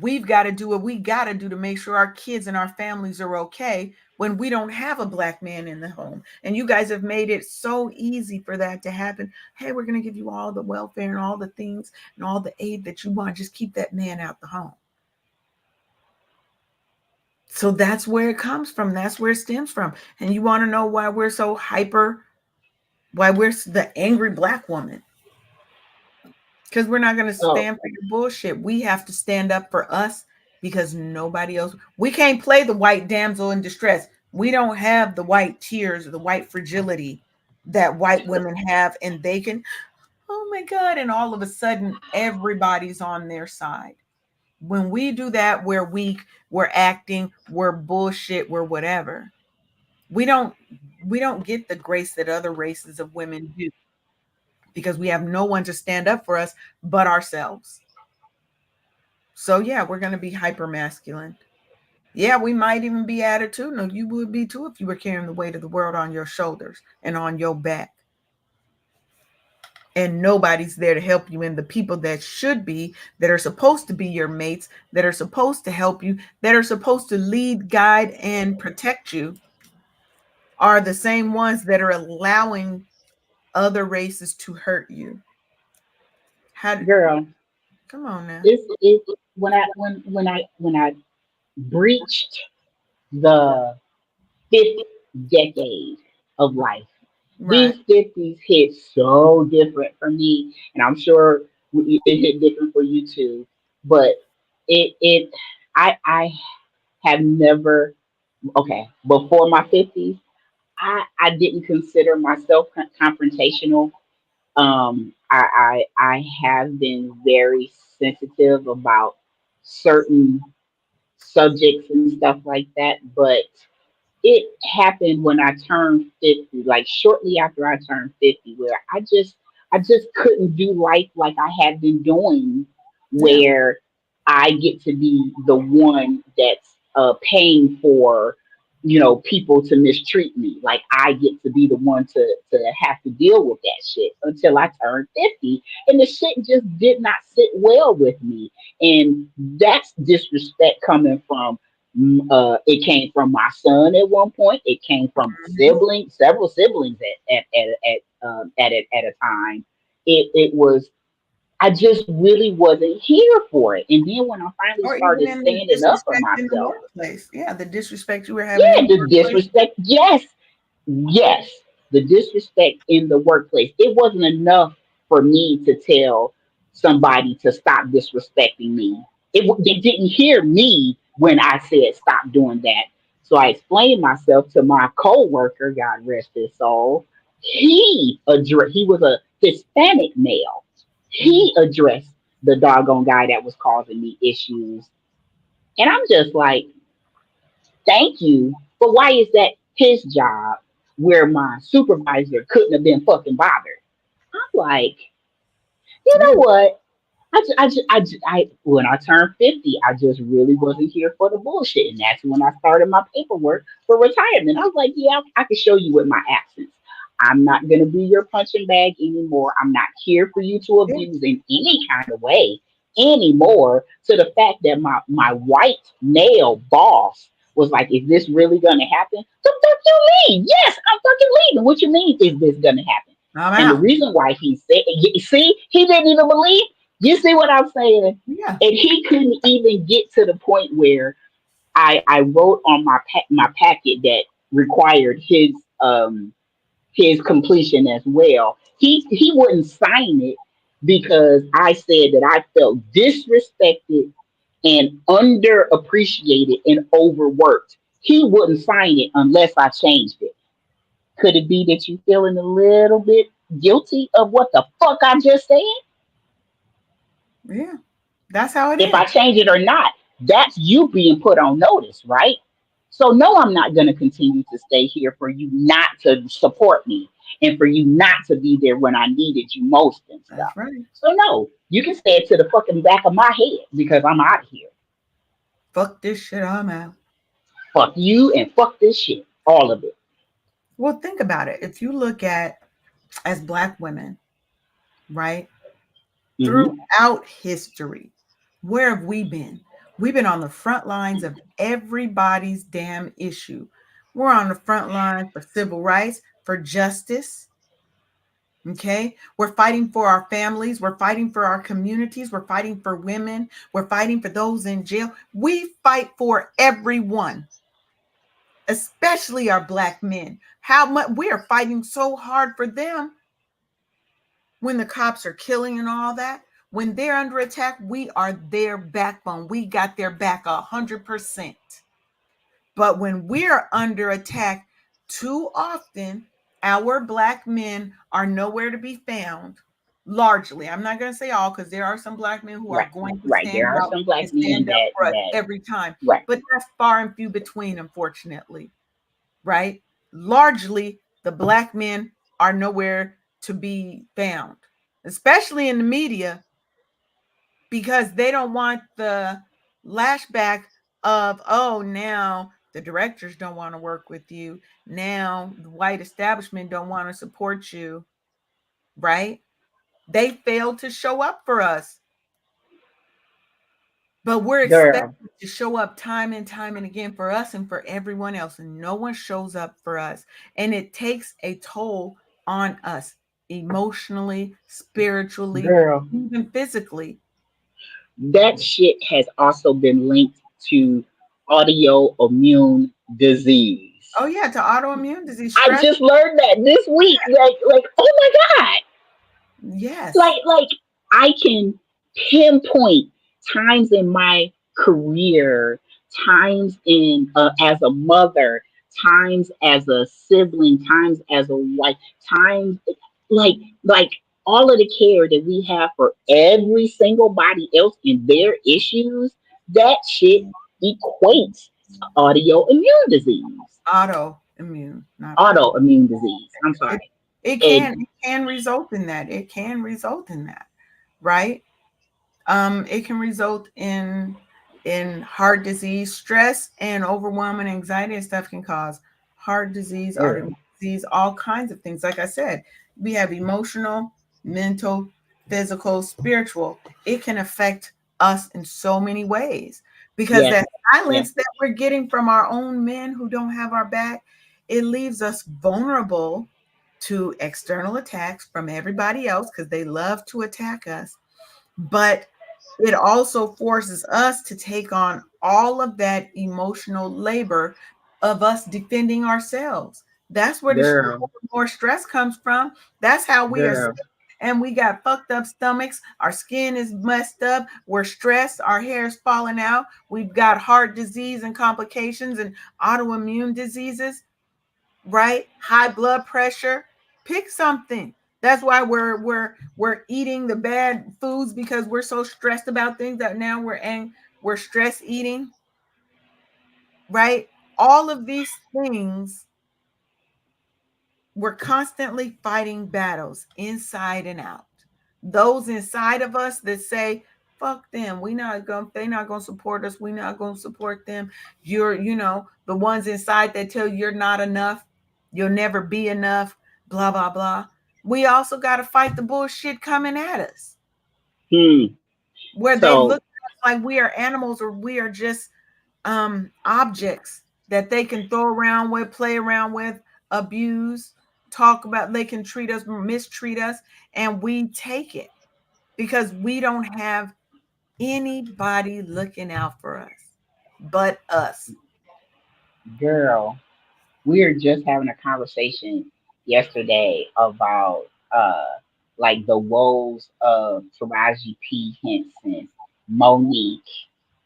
Speaker 1: We've got to do what we got to do to make sure our kids and our families are okay when we don't have a black man in the home. And you guys have made it so easy for that to happen. Hey, we're going to give you all the welfare and all the things and all the aid that you want. Just keep that man out the home. So that's where it comes from. That's where it stems from. And you want to know why we're so hyper, why we're the angry black woman? Because we're not going to
Speaker 2: Oh,
Speaker 1: stand for your bullshit. We have to stand up for us, because nobody else. We can't play the white damsel in distress. We don't have the white tears or the white fragility that white women have, and they can, oh my God, and all of a sudden everybody's on their side. When we do that, we're weak, we're acting, we're bullshit, we're whatever. We don't we don't get the grace that other races of women do, because we have no one to stand up for us but ourselves. So yeah, we're going to be hyper masculine. Yeah, we might even be attitudinal. You would be too if you were carrying the weight of the world on your shoulders and on your back. And nobody's there to help you. And the people that should be, that are supposed to be your mates, that are supposed to help you, that are supposed to lead, guide, and protect you, are the same ones that are allowing other races to hurt you. How?
Speaker 2: girl,
Speaker 1: Come on now.
Speaker 2: it's when I breached the fifth decade of life.
Speaker 1: Right.
Speaker 2: These 50s hit so different for me, and I'm sure it hit different for you too. But it I have never, okay, before my 50s, I didn't consider myself confrontational. I have been very sensitive about certain subjects and stuff like that, but it happened when I turned 50, like shortly after I turned 50, where I just couldn't do life like I had been doing,
Speaker 1: Yeah.
Speaker 2: where I get to be the one that's paying for, people to mistreat me. Like I get to be the one to have to deal with that shit until I turned 50. And the shit just did not sit well with me. And that's disrespect coming from, it came from my son at one point. It came from
Speaker 1: Mhm.
Speaker 2: siblings, several siblings at a time. It was, I just really wasn't here for it. And then when I finally
Speaker 1: Or even
Speaker 2: started
Speaker 1: in the
Speaker 2: standing up for
Speaker 1: disrespect in the
Speaker 2: myself,
Speaker 1: workplace. Yeah, the disrespect you were having in
Speaker 2: yeah,
Speaker 1: the
Speaker 2: the
Speaker 1: workplace.
Speaker 2: disrespect, yes, yes, the disrespect in the workplace. It wasn't enough for me to tell somebody to stop disrespecting me. They didn't hear me when I said stop doing that. So I explained myself to my coworker, God rest his soul. He was a Hispanic male.
Speaker 1: Mhm.
Speaker 2: He addressed the doggone guy that was causing me issues. And I'm just like, thank you. But why is that his job where my supervisor couldn't have been fucking bothered? I'm like, you
Speaker 1: Yeah.
Speaker 2: know what? When I turned 50, I just really wasn't here for the bullshit. And that's when I started my paperwork for retirement. I was like, yeah, I can show you with my absence. I'm not going to be your punching bag anymore. I'm not here for you to
Speaker 1: Yeah.
Speaker 2: abuse in any kind of way anymore. To the fact that my white male boss was like, is this really going to happen? The fuck you mean? Yes, I'm fucking leaving. What you mean, is this going to happen?
Speaker 1: I'm
Speaker 2: And the
Speaker 1: out.
Speaker 2: reason why he said, you see, he didn't even believe. You see what I'm saying?
Speaker 1: Yeah.
Speaker 2: And he couldn't even get to the point where I wrote on my packet that required his completion as well. He wouldn't sign it because I said that I felt disrespected and underappreciated and overworked. He wouldn't sign it unless I changed it. Could it be that you feeling a little bit guilty of what the fuck I just said?
Speaker 1: Yeah, that's how it
Speaker 2: If
Speaker 1: is.
Speaker 2: I change it or not, that's you being put on notice, right? So no, I'm not going to continue to stay here for you not to support me and for you not to be there when I needed you most and
Speaker 1: That's
Speaker 2: stuff.
Speaker 1: right.
Speaker 2: So no, you can stay to the fucking back of my head because I'm out of here.
Speaker 1: Fuck this shit, I'm out.
Speaker 2: Fuck you and fuck this shit, all of it.
Speaker 1: Well, think about it. If you look at as Black women, right,
Speaker 2: Hmm.
Speaker 1: throughout history, where have we been? We've been on the front lines of everybody's damn issue. We're on the front line for civil rights, for justice. Okay. We're fighting for our families. We're fighting for our communities. We're fighting for women. We're fighting for those in jail. We fight for everyone, especially our Black men. How much we are fighting so hard for them when the cops are killing and all that. When they're under attack, we are their backbone. We got their back 100%. But when we're under attack, too often our Black men are nowhere to be found. Largely, I'm not going to say all, because there are some Black men who are
Speaker 2: Right,
Speaker 1: going to
Speaker 2: right.
Speaker 1: stand
Speaker 2: There are
Speaker 1: out
Speaker 2: some
Speaker 1: and
Speaker 2: black men
Speaker 1: stand up
Speaker 2: that
Speaker 1: for us
Speaker 2: that
Speaker 1: every time.
Speaker 2: right.
Speaker 1: But that's far and few between, unfortunately, right? Largely, the Black men are nowhere to be found, especially in the media, because they don't want the lashback of, oh, now the directors don't want to work with you. Now the white establishment don't want to support you, right? They failed to show up for us, but we're
Speaker 2: Girl,
Speaker 1: expected to show up time and time and again for us and for everyone else, and no one shows up for us. And it takes a toll on us emotionally, spiritually,
Speaker 2: girl,
Speaker 1: even physically.
Speaker 2: that shit has also been linked to autoimmune disease.
Speaker 1: Oh yeah, to autoimmune disease,
Speaker 2: I
Speaker 1: stress.
Speaker 2: just learned that this week. Like, oh my god!
Speaker 1: Yes.
Speaker 2: Like, I can pinpoint times in my career, times in as a mother, times as a sibling, times as a wife, times like like all of the care that we have for every single body else and their issues. That shit equates to autoimmune disease,
Speaker 1: Autoimmune, not auto.
Speaker 2: autoimmune disease. I'm
Speaker 1: It
Speaker 2: sorry.
Speaker 1: it
Speaker 2: And
Speaker 1: can result in that. It can result in that, right? It can result in heart disease, stress, and overwhelm and anxiety and stuff can cause heart disease,
Speaker 2: girl,
Speaker 1: autoimmune disease, all kinds of things. Like I said, we have emotional, mental, physical, spiritual. It can affect us in so many ways, because
Speaker 2: yes,
Speaker 1: that
Speaker 2: yes,
Speaker 1: silence that we're getting from our own men who don't have our back, it leaves us vulnerable to external attacks from everybody else, because they love to attack us. But it also forces us to take on all of that emotional labor of us defending ourselves. That's where the
Speaker 2: girl,
Speaker 1: more stress comes from. That's how we are sick,
Speaker 2: girl.
Speaker 1: and we got fucked up stomachs. Our skin is messed up. We're stressed. Our hair is falling out. We've got heart disease and complications and autoimmune diseases, right? High blood pressure. Pick something. That's why we're eating the bad foods, because we're so stressed about things that now we're stress eating, right? All of these things, we're constantly fighting battles inside and out. Those inside of us that say, fuck them, they not gonna support us, we not gonna support them. The ones inside that tell you you're not enough, you'll never be enough, blah blah blah. We also got to fight the bullshit coming at us,
Speaker 2: Hmm.
Speaker 1: where they
Speaker 2: So
Speaker 1: look at us like we are animals, or we are just objects that they can throw around with, play around with, abuse, talk about. They can treat us, mistreat us, and we take it because we don't have anybody looking out for us but us.
Speaker 2: girl, we're just having a conversation yesterday about like the woes of Taraji P. Henson, Monique,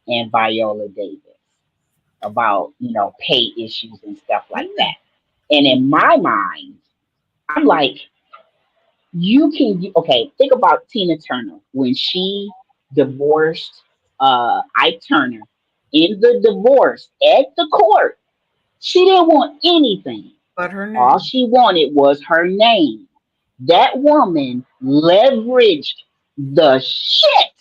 Speaker 2: and Viola Davis about pay issues and stuff like
Speaker 1: Yeah.
Speaker 2: that. And in my mind, I'm like, okay, think about Tina Turner when she divorced Ike Turner. In the divorce at the court, she didn't want anything.
Speaker 1: But her
Speaker 2: All
Speaker 1: name.
Speaker 2: she wanted was her name. That woman leveraged the shit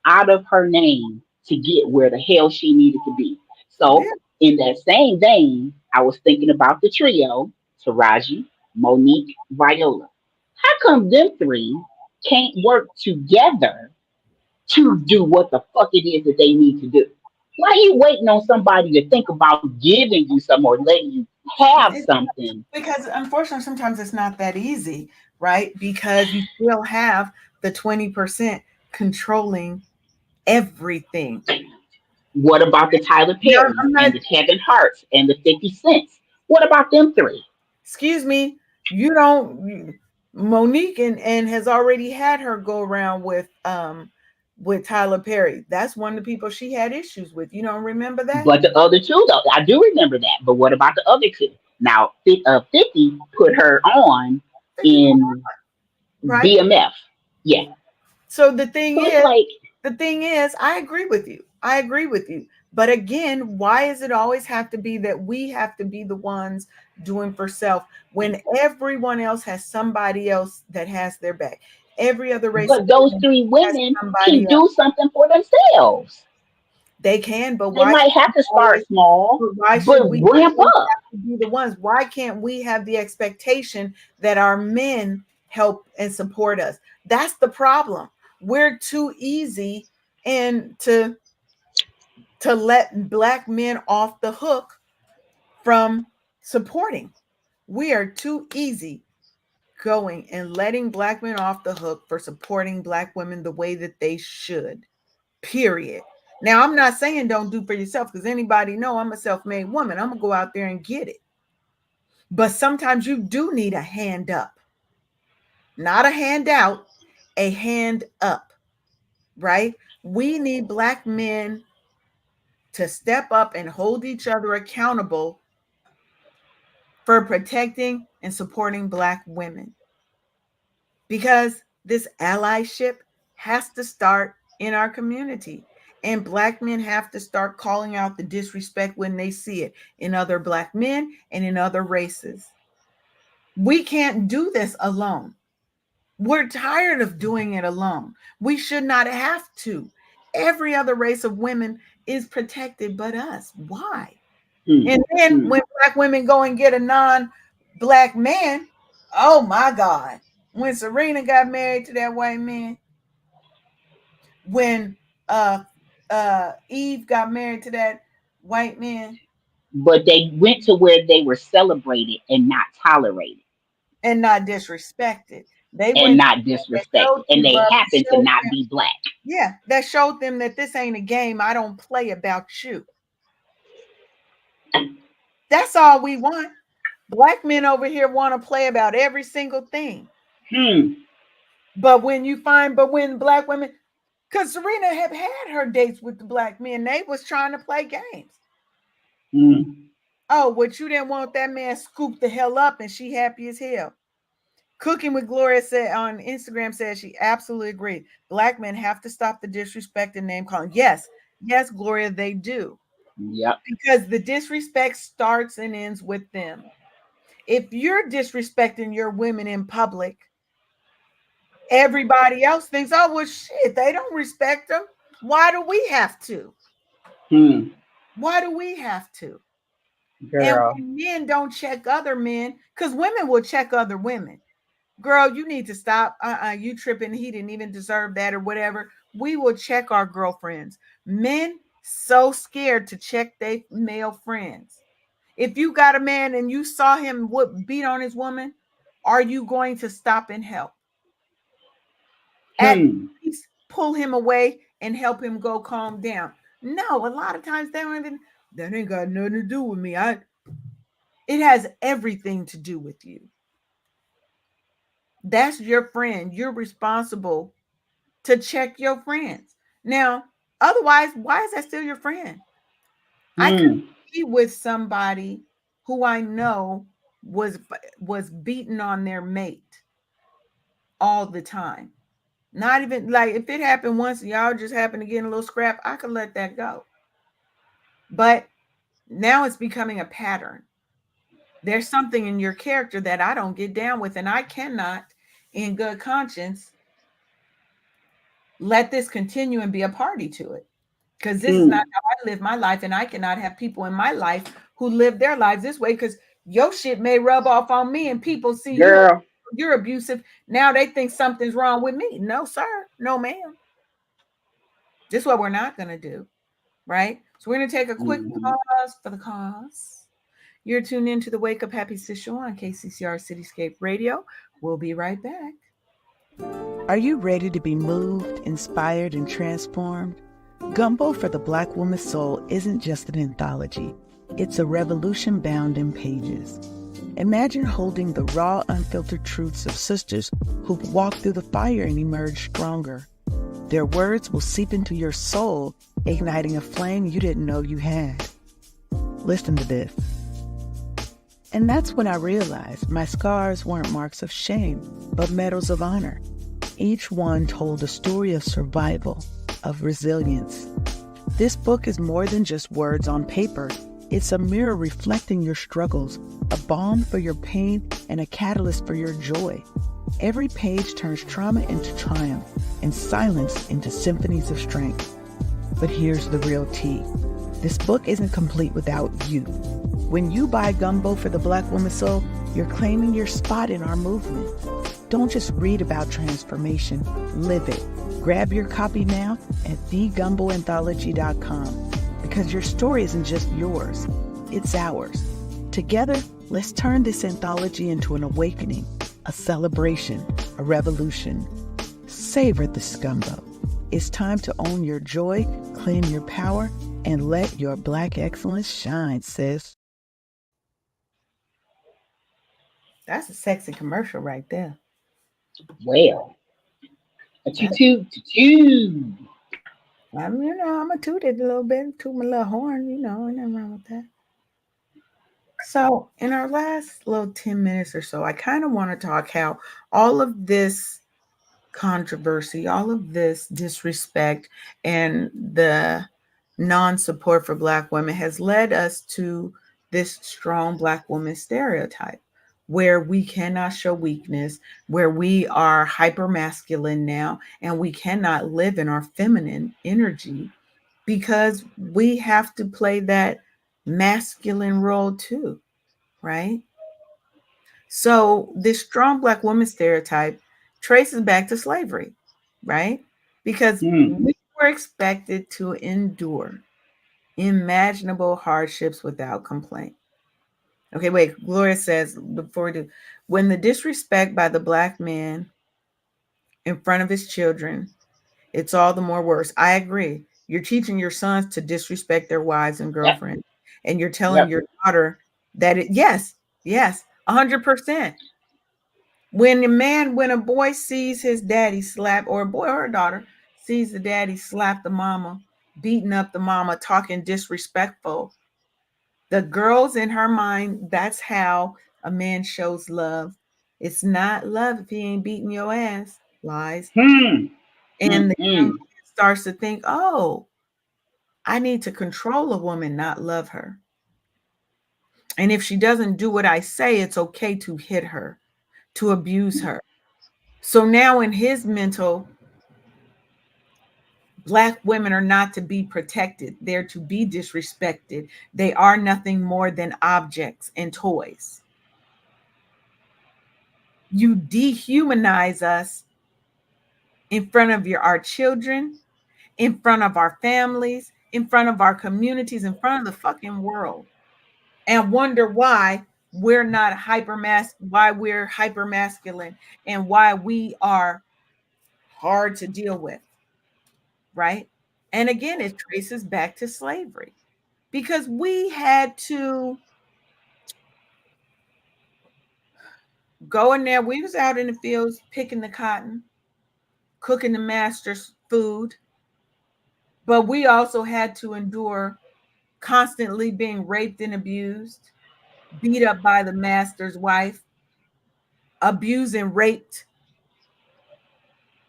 Speaker 2: out of her name to get where the hell she needed to be.
Speaker 1: Yeah.
Speaker 2: So, in that same vein, I was thinking about the trio: Taraji, Monique, Viola. How come them three can't work together to do what the fuck it is that they need to do? Why are you waiting on somebody to think about giving you some or letting you have
Speaker 1: It-
Speaker 2: something?
Speaker 1: because unfortunately, sometimes it's not that easy, right? Because you still have the 20% controlling everything.
Speaker 2: What about the Tyler
Speaker 1: No,
Speaker 2: Perrys
Speaker 1: I'm not.
Speaker 2: and the Kevin Harts and the 50 Cents? What about them three?
Speaker 1: Excuse me. You don't. Monique and has already had her go around with Tyler Perry. That's one of the people she had issues with. You don't remember that?
Speaker 2: But the other two, though, I do remember that. But what about the other two? Now, 50 put her on
Speaker 1: 50 put
Speaker 2: in
Speaker 1: on, right?
Speaker 2: BMF. Yeah.
Speaker 1: So the thing
Speaker 2: So it's
Speaker 1: is,
Speaker 2: like,
Speaker 1: I agree with you. I agree with you. But again, why does it always have to be that we have to be the ones doing for self when everyone else has somebody else that has their back? Every other race of
Speaker 2: but those
Speaker 1: women
Speaker 2: three
Speaker 1: has
Speaker 2: women can
Speaker 1: somebody else.
Speaker 2: do something for themselves.
Speaker 1: They can, but
Speaker 2: They
Speaker 1: why
Speaker 2: might
Speaker 1: should
Speaker 2: have
Speaker 1: we
Speaker 2: to start
Speaker 1: always,
Speaker 2: small,
Speaker 1: but why should
Speaker 2: but
Speaker 1: we
Speaker 2: ramp
Speaker 1: always
Speaker 2: up.
Speaker 1: have to be the ones? Why can't we have the expectation that our men help and support us? That's the problem. We're too easy and to let black men off the hook from supporting. We are too easy going and letting black men off the hook for supporting black women the way that they should. Period. Now, I'm not saying don't do for yourself because anybody know I'm a self-made woman. I'm gonna go out there and get it. But sometimes you do need a hand up, not a handout, a hand up, right? We need black men to step up and hold each other accountable for protecting and supporting black women because this allyship has to start in our community. And black men have to start calling out the disrespect when they see it in other black men and in other races. We can't do this alone. We're tired of doing it alone. We should not have to. Every other race of women is protected but us. Why?
Speaker 2: Hmm,
Speaker 1: And then
Speaker 2: hmm.
Speaker 1: when black women go and get a non-black man, oh my God. When Serena got married to that white man, when Eve got married to that white man
Speaker 2: But they went to where they were celebrated and not tolerated
Speaker 1: and not disrespected. They
Speaker 2: and
Speaker 1: went
Speaker 2: not
Speaker 1: that
Speaker 2: disrespected.
Speaker 1: showed
Speaker 2: And
Speaker 1: them,
Speaker 2: they
Speaker 1: bro,
Speaker 2: happened to not be black.
Speaker 1: yeah, that showed them that this ain't a game. I don't play about you. That's all we want. Black men over here want to play about every single thing.
Speaker 2: Hmm.
Speaker 1: But when black women, because Serena have had her dates with the black men, they was trying to play games.
Speaker 2: Hmm.
Speaker 1: Oh, what you didn't want that man scooped the hell up and she happy as hell. Cooking with Gloria said on Instagram said she absolutely agreed. Black men have to stop the disrespect and name calling. Yes, yes, Gloria, they do.
Speaker 2: Yep.
Speaker 1: Because the disrespect starts and ends with them. If you're disrespecting your women in public, everybody else thinks, oh, well, shit, they don't respect them. Why do we have to?
Speaker 2: Hmm.
Speaker 1: Why do we have to? And
Speaker 2: Girl.
Speaker 1: when men don't check other men, because women will check other women. Girl, you need to stop. You tripping. He didn't even deserve that or whatever. We will check our girlfriends. Men so scared to check their male friends. If you got a man and you saw him beat on his woman, are you going to stop and help? At
Speaker 2: Hmm.
Speaker 1: least pull him away and help him go calm down. No, a lot of times they don't even, that ain't got nothing to do with me. It has everything to do with you. That's your friend. You're responsible to check your friends. Now, otherwise, why is that still your friend? I could
Speaker 2: Hmm.
Speaker 1: be with somebody who I know was was beating on their mate all the time. Not even like if it happened once and y'all just happen to get in a little scrap, I could let that go. But now it's becoming a pattern. There's something in your character that I don't get down with, and I cannot, in good conscience, let this continue and be a party to it. Because this is not
Speaker 2: Hmm.
Speaker 1: how I live my life, and I cannot have people in my life who live their lives this way because your shit may rub off on me and people see
Speaker 2: Girl.
Speaker 1: you're abusive. Now they think something's wrong with me. No, sir. No, ma'am. This is what we're not going to do. Right? So we're going to take a quick
Speaker 2: Hmm.
Speaker 1: pause for the cause. You're tuned into the Wake Up Happy Sis Show on KCCR Cityscape Radio. We'll be right back. Are you ready to be moved, inspired, and transformed? Gumbo for the Black Woman's Soul isn't just an anthology. It's a revolution bound in pages. Imagine holding the raw, unfiltered truths of sisters who've walked through the fire and emerged stronger. Their words will seep into your soul, igniting a flame you didn't know you had. Listen to this. And that's when I realized my scars weren't marks of shame, but medals of honor. Each one told a story of survival, of resilience. This book is more than just words on paper. It's a mirror reflecting your struggles, a balm for your pain, and a catalyst for your joy. Every page turns trauma into triumph and silence into symphonies of strength. But here's the real tea. This book isn't complete without you. When you buy Gumbo for the Black Woman's Soul, you're claiming your spot in our movement. Don't just read about transformation, live it. Grab your copy now at thegumboanthology.com because your story isn't just yours, it's ours. Together, let's turn this anthology into an awakening, a celebration, a revolution. Savor the Gumbo. It's time to own your joy, claim your power, and let your Black excellence shine, sis. That's a sexy commercial right there.
Speaker 2: Well. A toot toot.
Speaker 1: I'm a toot it a little bit, toot my little horn, ain't nothing wrong with that. So, in our last little 10 minutes or so, I kind of want to talk how all of this controversy, all of this disrespect, and the non support for Black women has led us to this strong Black woman stereotype where we cannot show weakness, where we are hyper masculine now, and we cannot live in our feminine energy because we have to play that masculine role too, right? So, this strong Black woman stereotype traces back to slavery, right? Because
Speaker 2: Hmm.
Speaker 1: we were expected to endure imaginable hardships without complaint. Okay, wait, Gloria says before we do, when the disrespect by the Black man in front of his children, it's all the more worse. I agree. You're teaching your sons to disrespect their wives and
Speaker 2: Yep.
Speaker 1: girlfriends, and you're telling
Speaker 2: Yep.
Speaker 1: your daughter that yes, 100%. When a boy sees his daddy slap, or a boy or a daughter sees the daddy slap the mama, beating up the mama, talking disrespectful, the girls in her mind, that's how a man shows love. It's not love if he ain't beating your ass. Lies.
Speaker 2: Hmm.
Speaker 1: And the young
Speaker 2: Mm-mm.
Speaker 1: man starts to think, oh, I need to control a woman, not love her. And if she doesn't do what I say, it's okay to hit her, to abuse her. So now in his mental, Black women are not to be protected. They're to be disrespected. They are nothing more than objects and toys. You dehumanize us in front of our children, in front of our families, in front of our communities, in front of the fucking world, and wonder why we're hyper masculine, and why we are hard to deal with, right? And again, it traces back to slavery because Go in there. We was out in the fields picking the cotton, cooking the master's food, but we also had to endure constantly being raped and abused, beat up by the master's wife, abused and raped,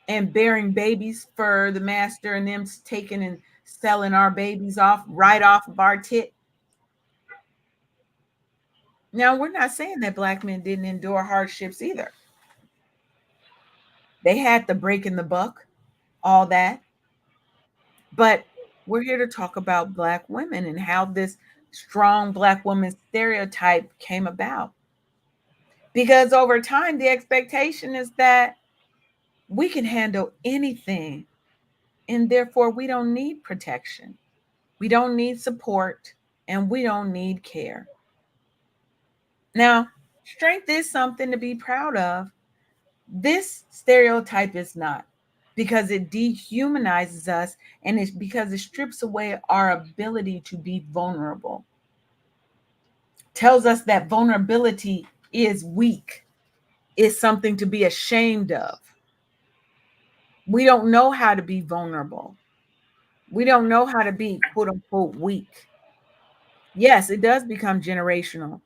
Speaker 1: and bearing babies for the master and them taking and selling our babies off right off of our tit. Now, we're not saying that Black men didn't endure hardships either. They had the break in the buck, all that. But we're here to talk about Black women and how this strong Black woman stereotype came about. Because over time, the expectation is that we can handle anything, and therefore we don't need protection, we don't need support, and we don't need care. Now, strength is something to be proud of. This stereotype is not, because it dehumanizes us, and it's because it strips away our ability to be vulnerable. Tells us that vulnerability is weak, is something to be ashamed of. We don't know how to be vulnerable. We don't know how to be quote unquote weak. Yes, it does become generational,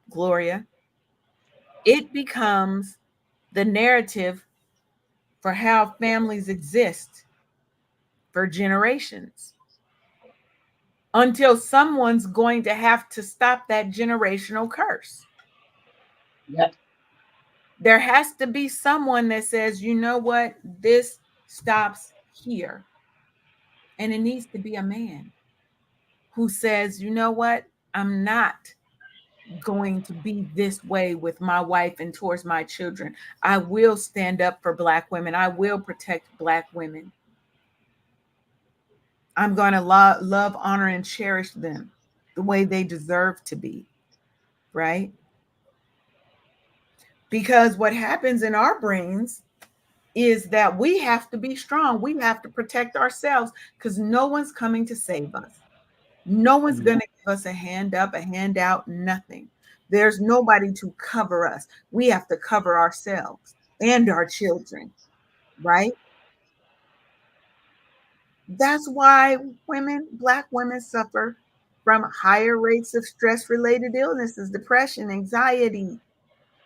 Speaker 1: Gloria. It becomes the narrative for how families exist for generations until someone's going to have to stop that generational curse.
Speaker 2: Yep.
Speaker 1: There has to be someone that says, you know what, this stops here. And it needs to be a man who says, you know what, I'm not going to be this way with my wife and towards my children. I will stand up for Black women. I will protect Black women. I'm going to love, honor, and cherish them the way they deserve to be, right? Because what happens in our brains is that we have to be strong. We have to protect ourselves because no one's coming to save us. No one's going to give us a hand up, a handout, nothing. There's nobody to cover us. We have to cover ourselves and our children, right? That's why Black women suffer from higher rates of stress-related illnesses, depression, anxiety,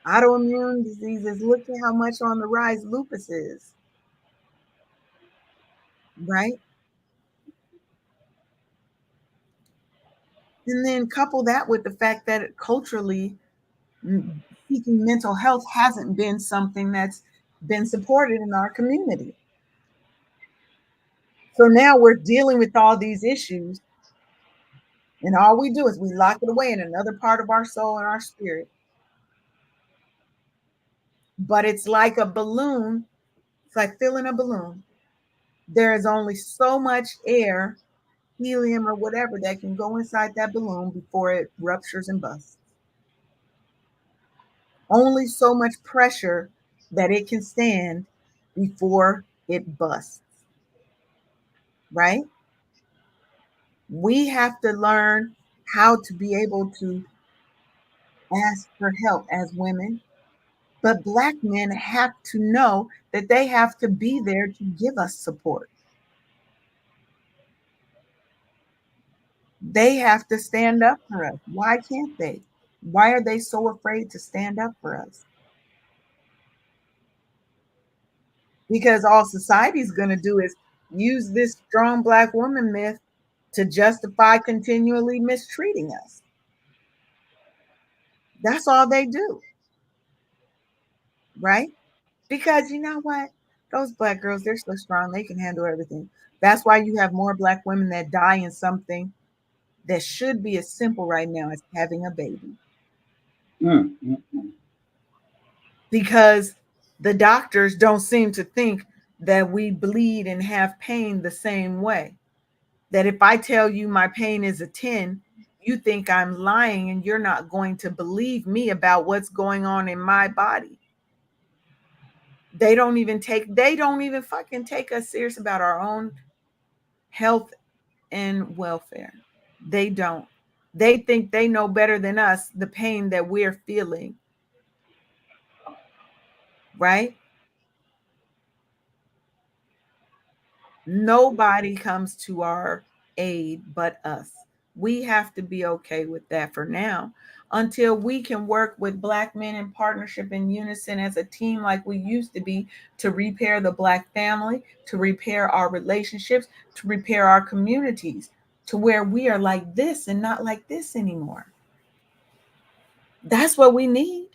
Speaker 1: autoimmune diseases. Look at how much on the rise lupus is, right? And then couple that with the fact that culturally, seeking mental health hasn't been something that's been supported in our community. So now we're dealing with all these issues, and all we do is we lock it away in another part of our soul and our spirit. But it's like a balloon, it's like filling a balloon. There is only so much air, helium, or whatever that can go inside that balloon before it ruptures and busts. Only so much pressure that it can stand before it busts, right? We have to learn how to be able to ask for help as women, but Black men have to know that they have to be there to give us support. They have to stand up for us. Why can't they? Why are they so afraid to stand up for us? Because all society's going to do is use this strong Black woman myth to justify continually mistreating us. That's all they do, right? Because you know what? Those Black girls, they're so strong, they can handle everything. That's why you have more Black women that die in something that should be as simple right now as having a baby. Because the doctors don't seem to think that we bleed and have pain the same way. That if I tell you my pain is a 10, you think I'm lying and you're not going to believe me about what's going on in my body. They don't even fucking take us serious about our own health and welfare. They don't. They think they know better than us the pain that we're feeling. right? Nobody comes to our aid but us. We have to be okay with that for now until we can work with Black men in partnership in unison as a team like we used to be to repair the Black family, to repair our relationships, to repair our communities to where we are like this and not like this anymore. That's what we need.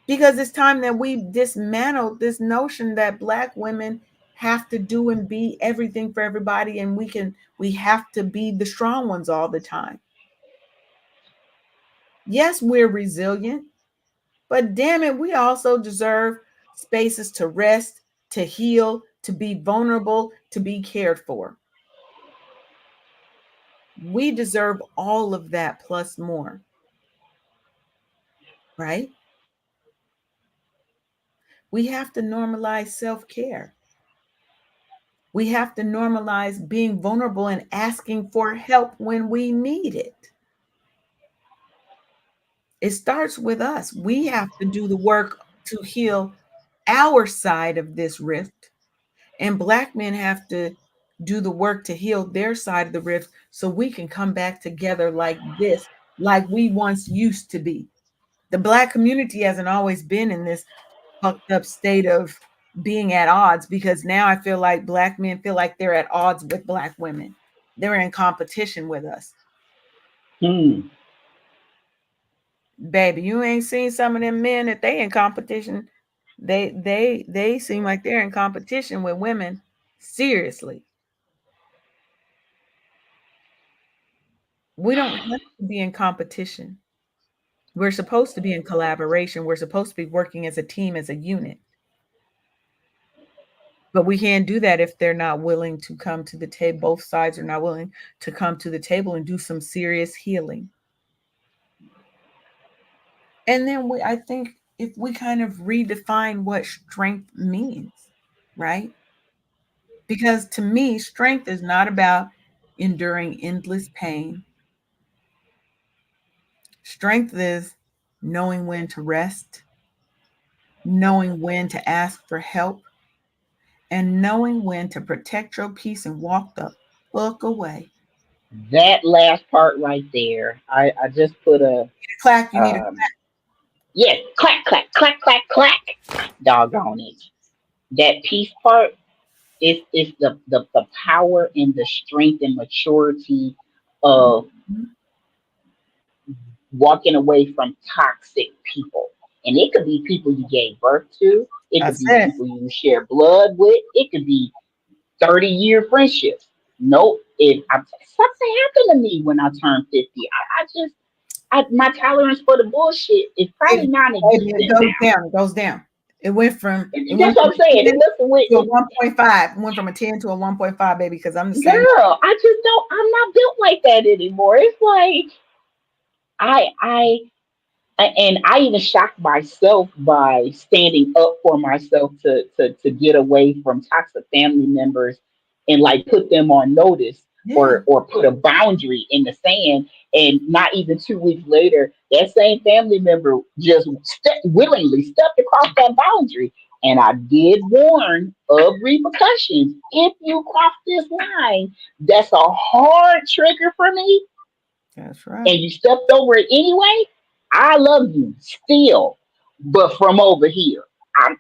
Speaker 1: Because it's time that we dismantle this notion that Black women have to do and be everything for everybody, and we have to be the strong ones all the time. Yes, we're resilient, but damn it, we also deserve spaces to rest, to heal, to be vulnerable, to be cared for. We deserve all of that plus more, right? We have to normalize self-care. We have to normalize being vulnerable and asking for help when we need it. It starts with us. We have to do the work to heal our side of this rift, and Black men have to do the work to heal their side of the rift so we can come back together like this, like we once used to be. The Black community hasn't always been in this fucked up state of being at odds, because now I feel like Black men feel like they're at odds with Black women. They're in competition with us. Baby, you ain't seen some of them men that they in competition. They seem like they're in competition with women. Seriously. We don't have to be in competition. We're supposed to be in collaboration. We're supposed to be working as a team, as a unit. But we can't do that if they're not willing to come to the table. Both sides are not willing to come to the table and do some serious healing. And then I think if we kind of redefine what strength means, right? Because to me, strength is not about enduring endless pain. Strength is knowing when to rest, knowing when to ask for help, and knowing when to protect your peace and walk the fuck away.
Speaker 2: That last part right there, I just put a
Speaker 1: Clack, you need a
Speaker 2: um, yeah, clack clack clack clack clack. Doggone it. That peace part is the power and the strength and maturity of
Speaker 1: clap.
Speaker 2: walking away from toxic people. And it could be people you gave birth to, it could
Speaker 1: That's
Speaker 2: be
Speaker 1: it.
Speaker 2: people you share blood with, it could be 30-year friendships. Nope. If something happened to me when I turned 50, my tolerance for the bullshit is probably
Speaker 1: It, it
Speaker 2: non-existent
Speaker 1: goes
Speaker 2: now.
Speaker 1: down. It goes down. It went
Speaker 2: That's what
Speaker 1: from
Speaker 2: I'm saying.
Speaker 1: a
Speaker 2: It
Speaker 1: 10
Speaker 2: wasn't with
Speaker 1: to a 1.5. It went from a 10 to a 1.5, baby, because I'm the same.
Speaker 2: girl. I just don't. I'm not built like that anymore. It's like I I and I even shocked myself by standing up for myself to get away from toxic family members and like put them on notice
Speaker 1: Yeah.
Speaker 2: or put a boundary in the sand. And not even 2 weeks later, that same family member just willingly stepped across that boundary. And I did warn of repercussions. If you cross this line, that's a hard trigger for me,
Speaker 1: That's right.
Speaker 2: and you stepped over it anyway, I love you still, but from over here. I'm,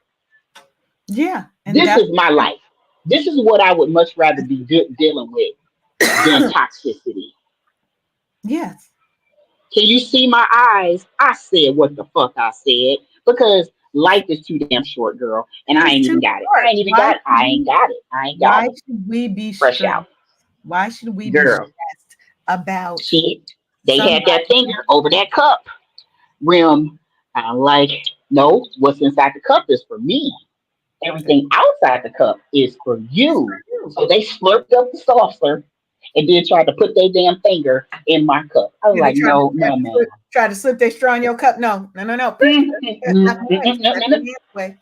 Speaker 1: Yeah. And
Speaker 2: this
Speaker 1: that's
Speaker 2: is my life. This is what I would much rather be dealing with than toxicity.
Speaker 1: yes.
Speaker 2: Can you see my eyes? I said what the fuck I said because life is too damn short, girl, and I
Speaker 1: It's
Speaker 2: ain't
Speaker 1: too
Speaker 2: even got it. I
Speaker 1: short.
Speaker 2: ain't even got it. I ain't got it. I ain't got
Speaker 1: Why
Speaker 2: it.
Speaker 1: should we be
Speaker 2: Fresh out,
Speaker 1: stressed? Why should we be
Speaker 2: girl.
Speaker 1: stressed about
Speaker 2: Shit. They had
Speaker 1: somebody?
Speaker 2: that finger over that cup rim. I'm like, no, what's inside the cup is for me. Everything outside the cup is for
Speaker 1: It's for
Speaker 2: you.
Speaker 1: you.
Speaker 2: So they slurped up the saucer and then tried to put their damn finger in my cup. I was
Speaker 1: Yeah, they
Speaker 2: like, no, no, ma'am.
Speaker 1: try to slip their straw in your cup. No, no, no, no. That's not the way.
Speaker 2: No,
Speaker 1: That's
Speaker 2: no,
Speaker 1: not
Speaker 2: no.
Speaker 1: the way.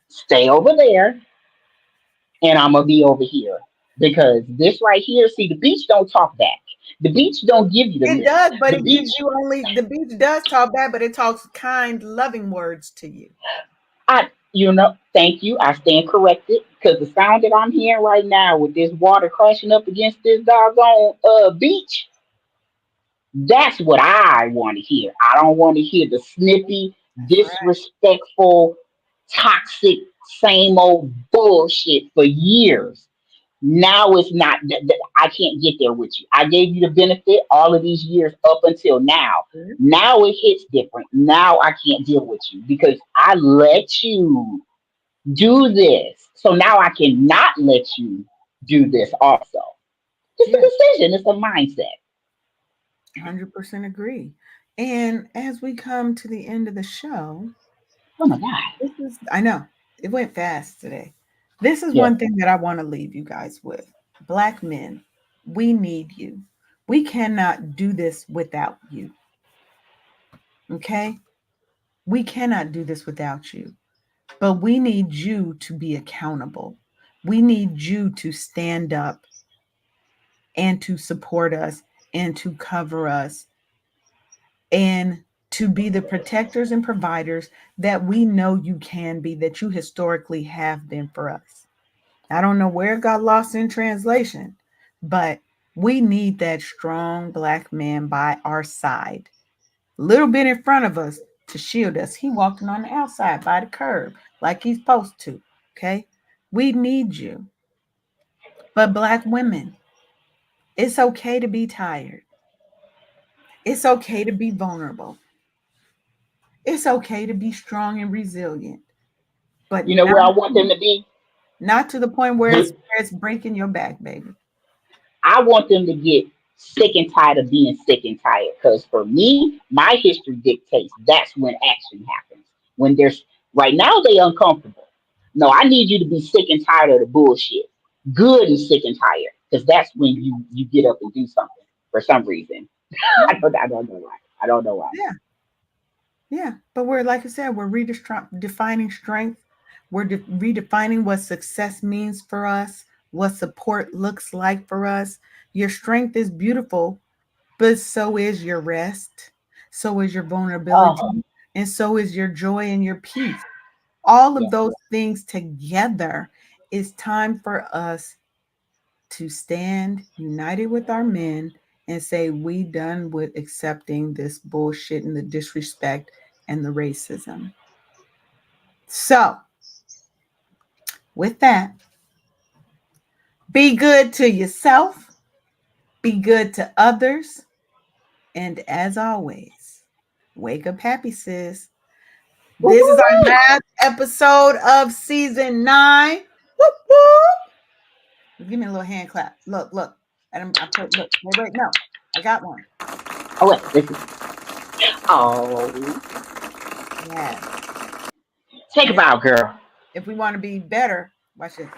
Speaker 2: Stay over there and I'm gonna be over here. Because this right here, see, the beach don't talk back. The beach don't give you the
Speaker 1: It
Speaker 2: lip.
Speaker 1: does, but
Speaker 2: The
Speaker 1: it gives
Speaker 2: beach,
Speaker 1: you only the beach does talk back, but it talks kind, loving words to you.
Speaker 2: Thank you. I stand corrected because the sound that I'm hearing right now with this water crashing up against this doggone beach, that's what I want to hear. I don't want to hear the snippy,
Speaker 1: That's right.
Speaker 2: disrespectful, toxic, same old bullshit for years. Now it's not that I can't get there with you. I gave you the benefit all of these years up until now.
Speaker 1: Good.
Speaker 2: Now it hits different. Now I can't deal with you because I let you do this. So now I cannot let you do this also. It's
Speaker 1: Yeah,
Speaker 2: a decision, it's a mindset.
Speaker 1: 100% agree. And as we come to the end of the show,
Speaker 2: Oh my God.
Speaker 1: I know it went fast today. This is
Speaker 2: Yes.
Speaker 1: one thing that I want to leave you guys with. Black men, we need you. We cannot do this without you. Okay? We cannot do this without you. But we need you to be accountable. We need you to stand up and to support us and to cover us and to be the protectors and providers that we know you can be, that you historically have been for us. I don't know where it got lost in translation, but we need that strong Black man by our side, a little bit in front of us to shield us. He walking on the outside by the curb like he's supposed to. Okay. We need you. But Black women, it's okay to be tired. It's okay to be vulnerable. It's okay to be strong and resilient, but
Speaker 2: You know where I want them to be?
Speaker 1: not to the point where
Speaker 2: Get,
Speaker 1: it's breaking your back, baby.
Speaker 2: I want them to get sick and tired of being sick and tired. Because for me, my history dictates that's when action happens. When there's right now they uncomfortable. No, I need you to be sick and tired of the bullshit. Good and sick and tired. Because that's when you get up and do something for some reason.
Speaker 1: Yeah,
Speaker 2: I don't know why. I don't know why.
Speaker 1: yeah, yeah. But we're, like I said, we're redefining strength. We're redefining what success means for us, what support looks like for us. Your strength is beautiful, but so is your rest, so is your
Speaker 2: Oh,
Speaker 1: vulnerability, and so is your joy and your peace. All of
Speaker 2: yes,
Speaker 1: those things together, it's time for us to stand united with our men and say, we done with accepting this bullshit and the disrespect and the racism. So, with that, be good to yourself, be good to others, and as always, wake up happy, sis. This is our
Speaker 2: yes.
Speaker 1: last episode of season 9. Whoop, whoop. Give me a little hand clap. Look, look. And I put, look, wait, no. I got one.
Speaker 2: Oh wait, listen. Oh,
Speaker 1: Yes.
Speaker 2: take a
Speaker 1: And
Speaker 2: bow, girl.
Speaker 1: if we want to be better, watch this.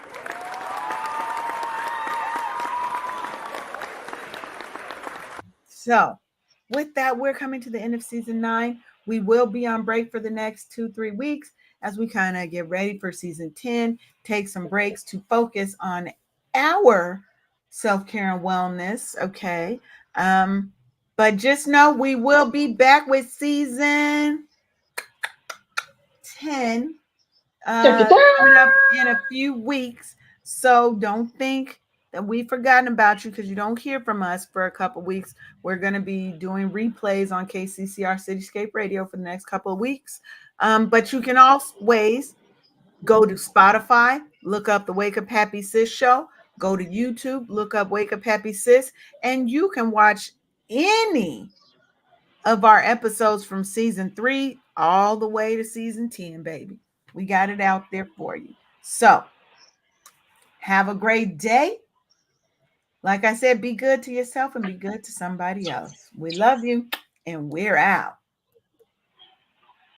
Speaker 1: So, with that, we're coming to the end of season 9. We will be on break for the next 2-3 weeks as we kind of get ready for season 10, take some breaks to focus on our self care and wellness. Okay. Um, but just know we will be back with season 10 coming up in a few weeks. So don't think that we've forgotten about you because you don't hear from us for a couple weeks. We're going to be doing replays on KCCR Cityscape Radio for the next couple of weeks. But you can always go to Spotify, look up the Wake Up Happy Sis show, go to YouTube, look up Wake Up Happy Sis, and you can watch any of our episodes from season 3 all the way to season 10, baby. We got it out there for you. So have a great day. Like I said, be good to yourself and be good to somebody else. We love you and we're out.